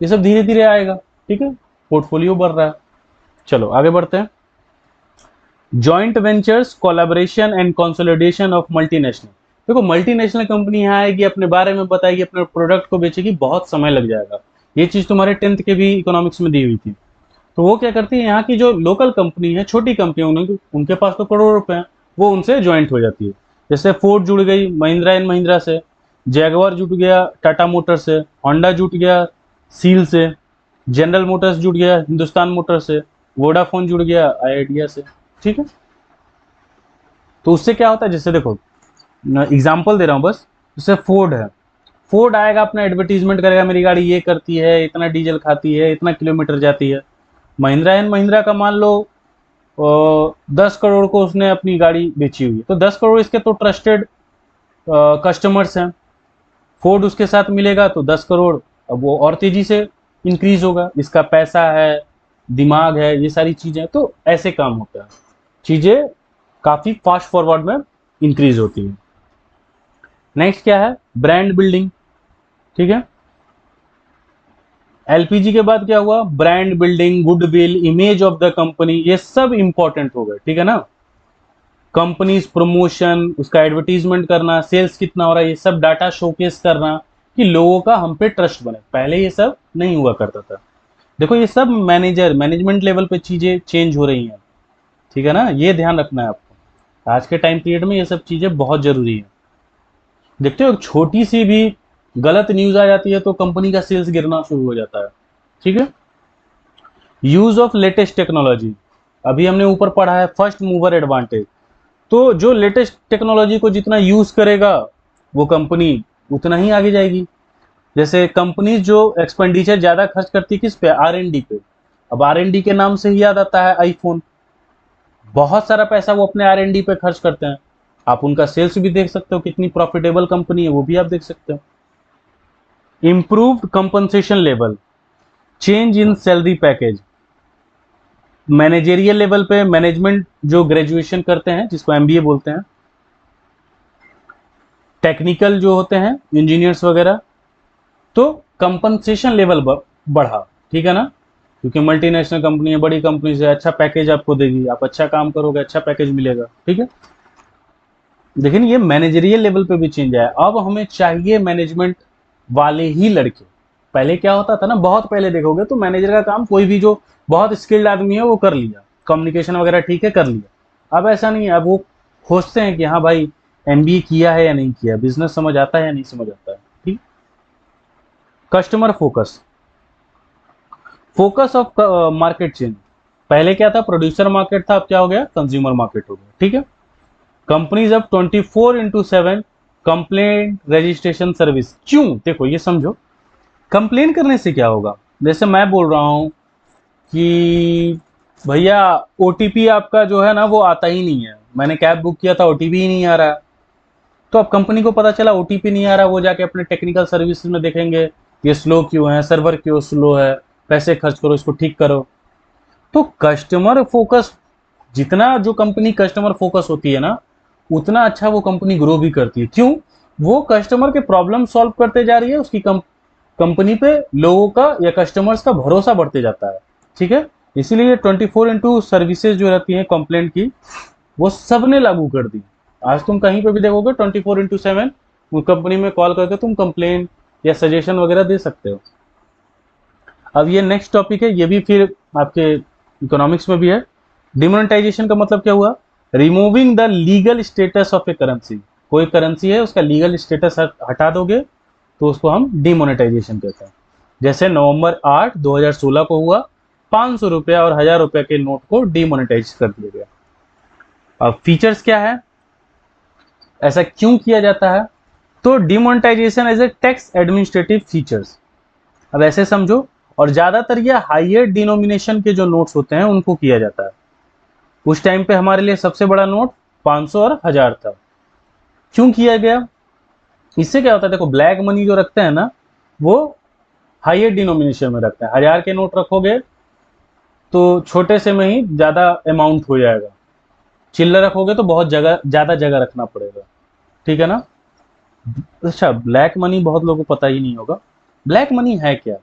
ये सब धीरे धीरे आएगा। ठीक है, पोर्टफोलियो बढ़ रहा है। चलो आगे बढ़ते हैं। Joint ventures, collaboration and consolidation of multinational. देखो मल्टीनेशनल कंपनी यहाँ आएगी, अपने बारे में बताएगी, अपने प्रोडक्ट को बेचेगी, बहुत समय लग जाएगा। ये चीज़ तुम्हारे 10th के भी इकोनॉमिक्स में दी हुई थी। तो वो क्या करती है, यहाँ की जो लोकल कंपनी है, छोटी कंपनी, उनके पास तो करोड़ों रुपए हैं, वो उनसे ज्वाइंट हो जाती है। जैसे फोर्ड जुड़ गई महिंद्रा एंड महिंद्रा से, जैगवार जुट गया टाटा मोटर से, होंडा जुट गया सील से, जनरल मोटर्स जुट गया हिंदुस्तान मोटर से, वोडाफोन जुड़ गया आइडिया से। ठीक है, तो उससे क्या होता है, जैसे देखो एग्जाम्पल दे रहा हूँ बस, जैसे फोर्ड है, फोर्ड आएगा, अपना एडवर्टीजमेंट करेगा, मेरी गाड़ी ये करती है, इतना डीजल खाती है, इतना किलोमीटर जाती है। महिंद्रा एंड महिंद्रा का मान लो 10 करोड़ को उसने अपनी गाड़ी बेची हुई है, तो 10 करोड़ इसके तो ट्रस्टेड कस्टमर्स हैं। फोर्ड उसके साथ मिलेगा तो 10 करोड़, अब वो और तेजी से इंक्रीज होगा, इसका पैसा है, दिमाग है, ये सारी चीजें, तो ऐसे काम होता है, चीजें काफी फास्ट फॉरवर्ड में इंक्रीज होती है। नेक्स्ट क्या है, ब्रांड बिल्डिंग। ठीक है, एलपीजी के बाद क्या हुआ, brand building, goodwill, image of the company, ये सब इंपॉर्टेंट हो गए। ठीक है ना, कंपनीज प्रमोशन, उसका एडवर्टीजमेंट करना, सेल्स कितना हो रहा है, ये सब डाटा शोकेस करना कि लोगों का हम पे ट्रस्ट बने। पहले ये सब नहीं हुआ करता था। देखो ये सब मैनेजमेंट लेवल पे चीजें चेंज हो रही हैं। ठीक है ना, ये ध्यान रखना है आपको, आज के टाइम पीरियड में ये सब चीजें बहुत जरूरी है। देखते हो, छोटी सी भी गलत न्यूज आ जाती है तो कंपनी का सेल्स गिरना शुरू हो जाता है। ठीक है, यूज ऑफ लेटेस्ट टेक्नोलॉजी, अभी हमने ऊपर पढ़ा है फर्स्ट मूवर एडवांटेज। तो जो लेटेस्ट टेक्नोलॉजी को जितना यूज करेगा वो कंपनी उतना ही आगे जाएगी। जैसे कंपनी जो एक्सपेंडिचर ज्यादा खर्च करती है किस पे, R&D पे। अब R&D के नाम से ही याद आता है आईफोन, बहुत सारा पैसा वो अपने R&D पे खर्च करते हैं। आप उनका सेल्स भी देख सकते हो, कितनी प्रॉफिटेबल कंपनी है वो भी आप देख सकते हो। Improved compensation level, change in salary package, managerial level पे मैनेजमेंट जो ग्रेजुएशन करते हैं जिसको एमबीए बोलते हैं, टेक्निकल जो होते हैं इंजीनियर्स वगैरह, तो कंपनसेशन लेवल बढ़ा, ठीक है ना, क्योंकि मल्टीनेशनल कंपनी है, बड़ी कंपनी से अच्छा पैकेज आपको देगी, आप अच्छा काम करोगे अच्छा पैकेज मिलेगा, ठीक है। लेकिन ये मैनेजरियल लेवल पे भी चेंज आया, अब हमें चाहिए मैनेजमेंट वाले ही लड़के। पहले क्या होता था ना, बहुत पहले देखोगे तो मैनेजर का काम कोई भी जो बहुत स्किल्ड आदमी है वो कर लिया, कम्युनिकेशन वगैरह ठीक है कर लिया। अब ऐसा नहीं है, अब वो खोजते हैं कि हाँ भाई एमबीए किया है या नहीं किया, बिजनेस समझ आता है या नहीं समझ आता है, ठीक। Customer focus, focus of market change, पहले क्या था प्रोड्यूसर मार्केट था, अब क्या हो गया कंज्यूमर मार्केट हो गया, ठीक है। कंपनीज अब 24/7 कंप्लेंट रजिस्ट्रेशन सर्विस, क्यों, देखो ये समझो, कंप्लेन करने से क्या होगा, जैसे मैं बोल रहा हूं कि भैया ओटीपी आपका जो है ना वो आता ही नहीं है, मैंने कैब बुक किया था ओटीपी ही नहीं आ रहा, तो अब कंपनी को पता चला ओटीपी नहीं आ रहा, वो जाके अपने टेक्निकल सर्विसेज में देखेंगे ये स्लो क्यों है, सर्वर क्यों स्लो है, पैसे खर्च करो इसको ठीक करो। तो कस्टमर फोकस, जितना जो कंपनी कस्टमर फोकस होती है ना उतना अच्छा वो कंपनी ग्रो भी करती है, क्यों, वो कस्टमर के प्रॉब्लम सॉल्व करते जा रही है, उसकी कंपनी पे लोगों का या कस्टमर्स का भरोसा बढ़ते जाता है, ठीक है। इसीलिए 24 सर्विसेज जो रहती हैं कंप्लेंट की वो सबने लागू कर दी। आज तुम कहीं पे भी देखोगे 24/7 कंपनी में कॉल करके तुम कंप्लेंट या सजेशन वगैरह दे सकते हो। अब ये नेक्स्ट टॉपिक है, ये भी फिर आपके इकोनॉमिक्स में भी है। डिमोनेटाइजेशन का मतलब क्या हुआ, removing the legal status of A currency, कोई करेंसी है उसका लीगल स्टेटस हटा दोगे तो उसको हम डिमोनेटाइजेशन कहते हैं। जैसे नवंबर 8 2016 को हुआ, 500 रुपया और 1000 रुपया के नोट को डिमोनेटाइज कर दिया गया। अब फीचर्स क्या है, ऐसा क्यों किया जाता है, तो demonetisation as a tax administrative features, अब ऐसे समझो, और ज्यादातर ये हाइयर डिनोमिनेशन के जो नोट्स होते हैं उनको किया जाता है। उस टाइम पे हमारे लिए सबसे बड़ा नोट 500 और 1000 था। क्यों किया गया, इससे क्या होता है, देखो ब्लैक मनी जो रखते हैं ना वो हाइयर डिनोमिनेशन में रखते हैं, 1000 के नोट रखोगे तो छोटे से में ही ज्यादा अमाउंट हो जाएगा, चिल्लर रखोगे तो बहुत ज्यादा जगह रखना पड़ेगा, ठीक है ना। अच्छा ब्लैक मनी बहुत लोगों को पता ही नहीं होगा, ब्लैक मनी है क्या,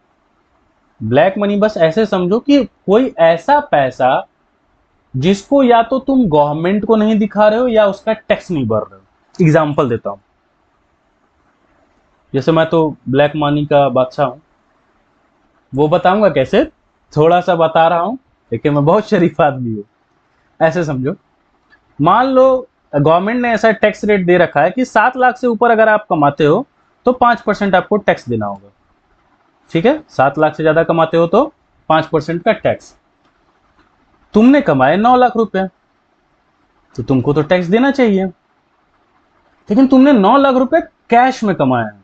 ब्लैक मनी बस ऐसे समझो कि कोई ऐसा पैसा जिसको या तो तुम गवर्नमेंट को नहीं दिखा रहे हो या उसका टैक्स नहीं भर रहे हो। एग्जाम्पल देता हूं, जैसे मैं तो ब्लैक मनी का बादशाह हूं, वो बताऊंगा कैसे, थोड़ा सा बता रहा हूं लेकिन मैं बहुत शरीफ आदमी हूं। ऐसे समझो, मान लो गवर्नमेंट ने ऐसा टैक्स रेट दे रखा है कि 7 लाख से ऊपर अगर आप कमाते हो तो 5% आपको टैक्स देना होगा, ठीक है, 7 लाख से ज्यादा कमाते हो तो 5% का टैक्स। तुमने कमाए 9 लाख रुपए तो तुमको तो टैक्स देना चाहिए, लेकिन तुमने 9 लाख रुपए कैश में कमाया है,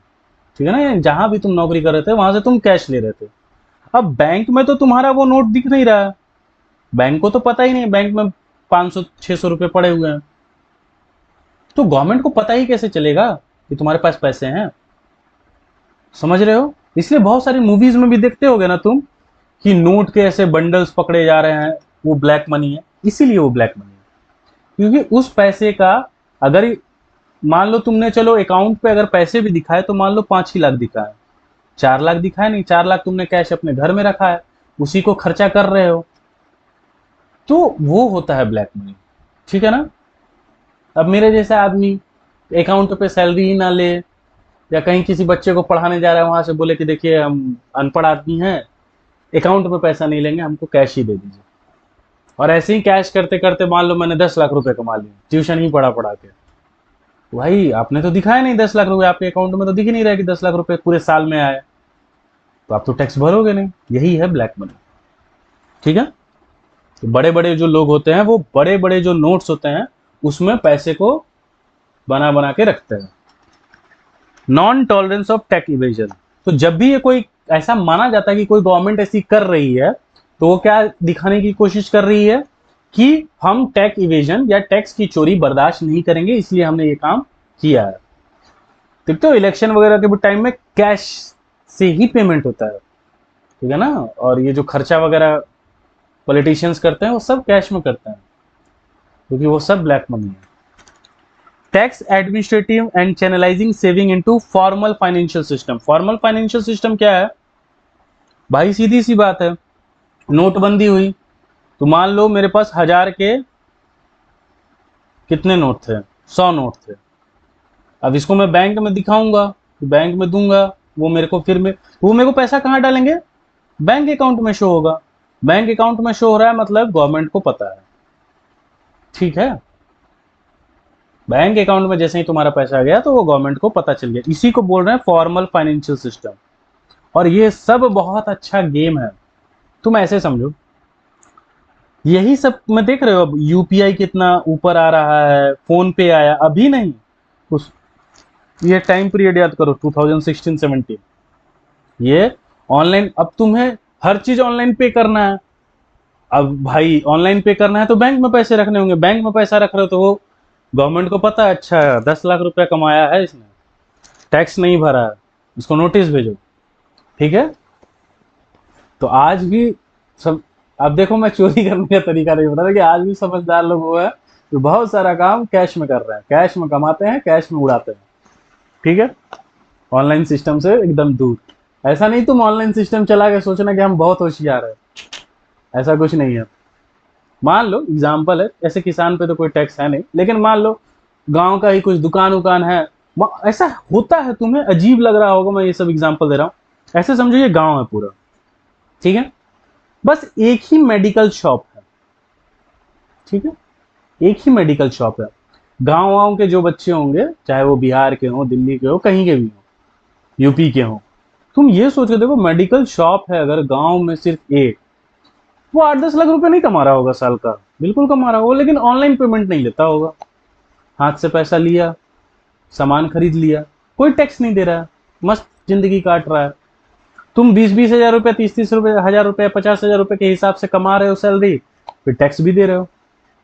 ठीक है ना, जहां भी तुम नौकरी कर रहे थे वहां से तुम कैश ले रहे थे। अब बैंक में तो तुम्हारा वो नोट दिख नहीं रहा है, बैंक को तो पता ही नहीं बैंक में 500-600 रुपए पड़े हुए हैं, तो गवर्नमेंट को पता ही कैसे चलेगा कि तुम्हारे पास पैसे हैं, समझ रहे हो। इसलिए बहुत सारी मूवीज में भी देखते होगे ना तुम कि नोट के ऐसे बंडल्स पकड़े जा रहे हैं, वो ब्लैक मनी है, इसीलिए वो ब्लैक मनी है, क्योंकि उस पैसे का अगर मान लो तुमने चलो अकाउंट पे अगर पैसे भी दिखाए तो मान लो 5 ही लाख दिखाए, 4 लाख दिखाए नहीं, 4 लाख तुमने कैश अपने घर में रखा है उसी को खर्चा कर रहे हो, तो वो होता है ब्लैक मनी, ठीक है ना। अब मेरे जैसा आदमी अकाउंट पे सैलरी ही ना ले, या कहीं किसी बच्चे को पढ़ाने जा रहा है वहां से बोले कि देखिए हम अनपढ़ आदमी हैं, अकाउंट में पैसा नहीं लेंगे, हमको कैश ही दे दीजिए, और ऐसे ही कैश करते करते मान लो मैंने 10 लाख रुपए कमा लिए ट्यूशन ही पढ़ा पढ़ा के, भाई आपने तो दिखाया नहीं 10 लाख रुपए, आपके अकाउंट में तो दिख ही नहीं रहा कि 10 लाख रुपए पूरे साल में आए, तो आप तो टैक्स भरोगे नहीं, यही है ब्लैक मनी, ठीक है। तो बड़े बड़े जो लोग होते हैं वो बड़े बड़े जो नोट्स होते हैं उसमें पैसे को बना बना के रखते हैं। Non tolerance of tax evasion, तो जब भी ये कोई ऐसा माना जाता है कि कोई गवर्नमेंट ऐसी कर रही है तो वो क्या दिखाने की कोशिश कर रही है कि हम टैक्स इवेजन या टैक्स की चोरी बर्दाश्त नहीं करेंगे, इसलिए हमने ये काम किया है। देखते हो इलेक्शन वगैरह के टाइम में कैश से ही पेमेंट होता है, ठीक है ना, और ये जो खर्चा वगैरह पॉलिटिशियंस करते हैं वो सब कैश में करते हैं, क्योंकि वो सब ब्लैक मनी है। Tax administrative and channelising saving into formal financial system. Formal financial system क्या है भाई? सीधी सी बात है, नोटबंदी हुई तो मान लो मेरे पास 1000 के कितने नोट थे, 100 नोट थे। अब इसको मैं बैंक में दिखाऊंगा, बैंक में दूंगा, वो मेरे को वो मेरे को पैसा कहाँ डालेंगे? बैंक अकाउंट में शो होगा। बैंक अकाउंट में शो हो रहा है मतलब गवर्नमेंट को पता है, ठीक है। बैंक अकाउंट में जैसे ही तुम्हारा पैसा आ गया तो वो गवर्नमेंट को पता चल गया। इसी को बोल रहे हैं फॉर्मल फाइनेंशियल सिस्टम। और ये सब बहुत अच्छा गेम है, तुम ऐसे समझो। यही सब मैं देख रहे हो, अब यूपीआई कितना ऊपर आ रहा है, फोन पे आया अभी नहीं, उस ये टाइम पीरियड याद करो 2016-17। ये ऑनलाइन, अब तुम्हें हर चीज ऑनलाइन पे करना है। अब भाई ऑनलाइन पे करना है तो बैंक में पैसे रखने होंगे, बैंक में पैसा रख रहे हो तो वो गवर्नमेंट को पता है, अच्छा 10 लाख रुपया कमाया है इसने, टैक्स नहीं भरा है, इसको नोटिस भेजो, ठीक है। तो आज भी सब, अब देखो मैं चोरी करने का तरीका नहीं बता रहा, कि आज भी समझदार लोग वो है जो बहुत सारा काम कैश में कर रहे हैं, कैश में कमाते हैं, कैश में उड़ाते हैं, ठीक है। ऑनलाइन सिस्टम से एकदम दूर। ऐसा नहीं तुम ऑनलाइन सिस्टम चला के सोचना कि हम बहुत होशियार है, ऐसा कुछ नहीं है। मान लो एग्जाम्पल है, ऐसे किसान पे तो कोई टैक्स है नहीं, लेकिन मान लो गांव का ही कुछ दुकान उकान है, ऐसा होता है, तुम्हें अजीब लग रहा होगा मैं ये सब एग्जाम्पल दे रहा हूँ। ऐसे समझो ये गांव है पूरा, ठीक है, बस एक ही मेडिकल शॉप है, ठीक है, एक ही मेडिकल शॉप है। गांव वाँव के जो बच्चे होंगे, चाहे वो बिहार के हों, दिल्ली के हो, कहीं के भी हो, यूपी के हों, तुम ये सोच के देखो मेडिकल शॉप है अगर गांव में सिर्फ एक, वो 8-10 लाख रुपए नहीं कमा रहा होगा साल का, बिल्कुल कमा रहा होगा, लेकिन ऑनलाइन पेमेंट नहीं लेता होगा। हाथ से पैसा लिया, सामान खरीद लिया, कोई टैक्स नहीं दे रहा है, मस्त जिंदगी काट रहा है। तुम 20-20 हजार रुपया, 30-30 हजार रुपया, 50,000 रुपए के हिसाब से कमा रहे हो सैलरी, फिर टैक्स भी दे रहे हो।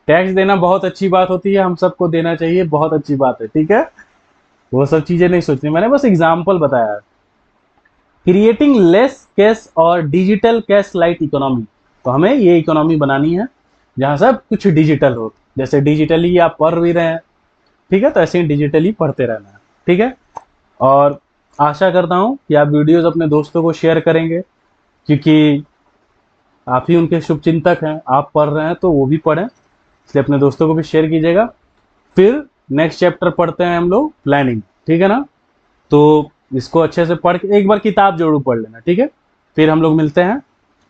टैक्स देना बहुत अच्छी बात होती है, हम सबको देना चाहिए, बहुत अच्छी बात है, ठीक है। वो सब चीजें नहीं सोचनी, मैंने बस एग्जाम्पल बताया। क्रिएटिंग लेस कैश और डिजिटल कैश लाइट इकोनॉमी। तो हमें ये इकोनॉमी बनानी है जहां सब कुछ डिजिटल हो, जैसे डिजिटली आप पढ़ भी रहे हैं, ठीक है, तो ऐसे ही डिजिटली पढ़ते रहना है, ठीक है। और आशा करता हूं कि आप वीडियोस अपने दोस्तों को शेयर करेंगे, क्योंकि आप ही उनके शुभचिंतक हैं, आप पढ़ रहे हैं तो वो भी पढ़ें, इसलिए अपने दोस्तों को भी शेयर कीजिएगा। फिर नेक्स्ट चैप्टर पढ़ते हैं हम लोग, प्लानिंग, ठीक है ना। तो इसको अच्छे से पढ़ के एक बार किताब जरूर पढ़ लेना, ठीक है। फिर हम लोग मिलते हैं,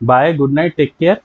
bye, good night, take care.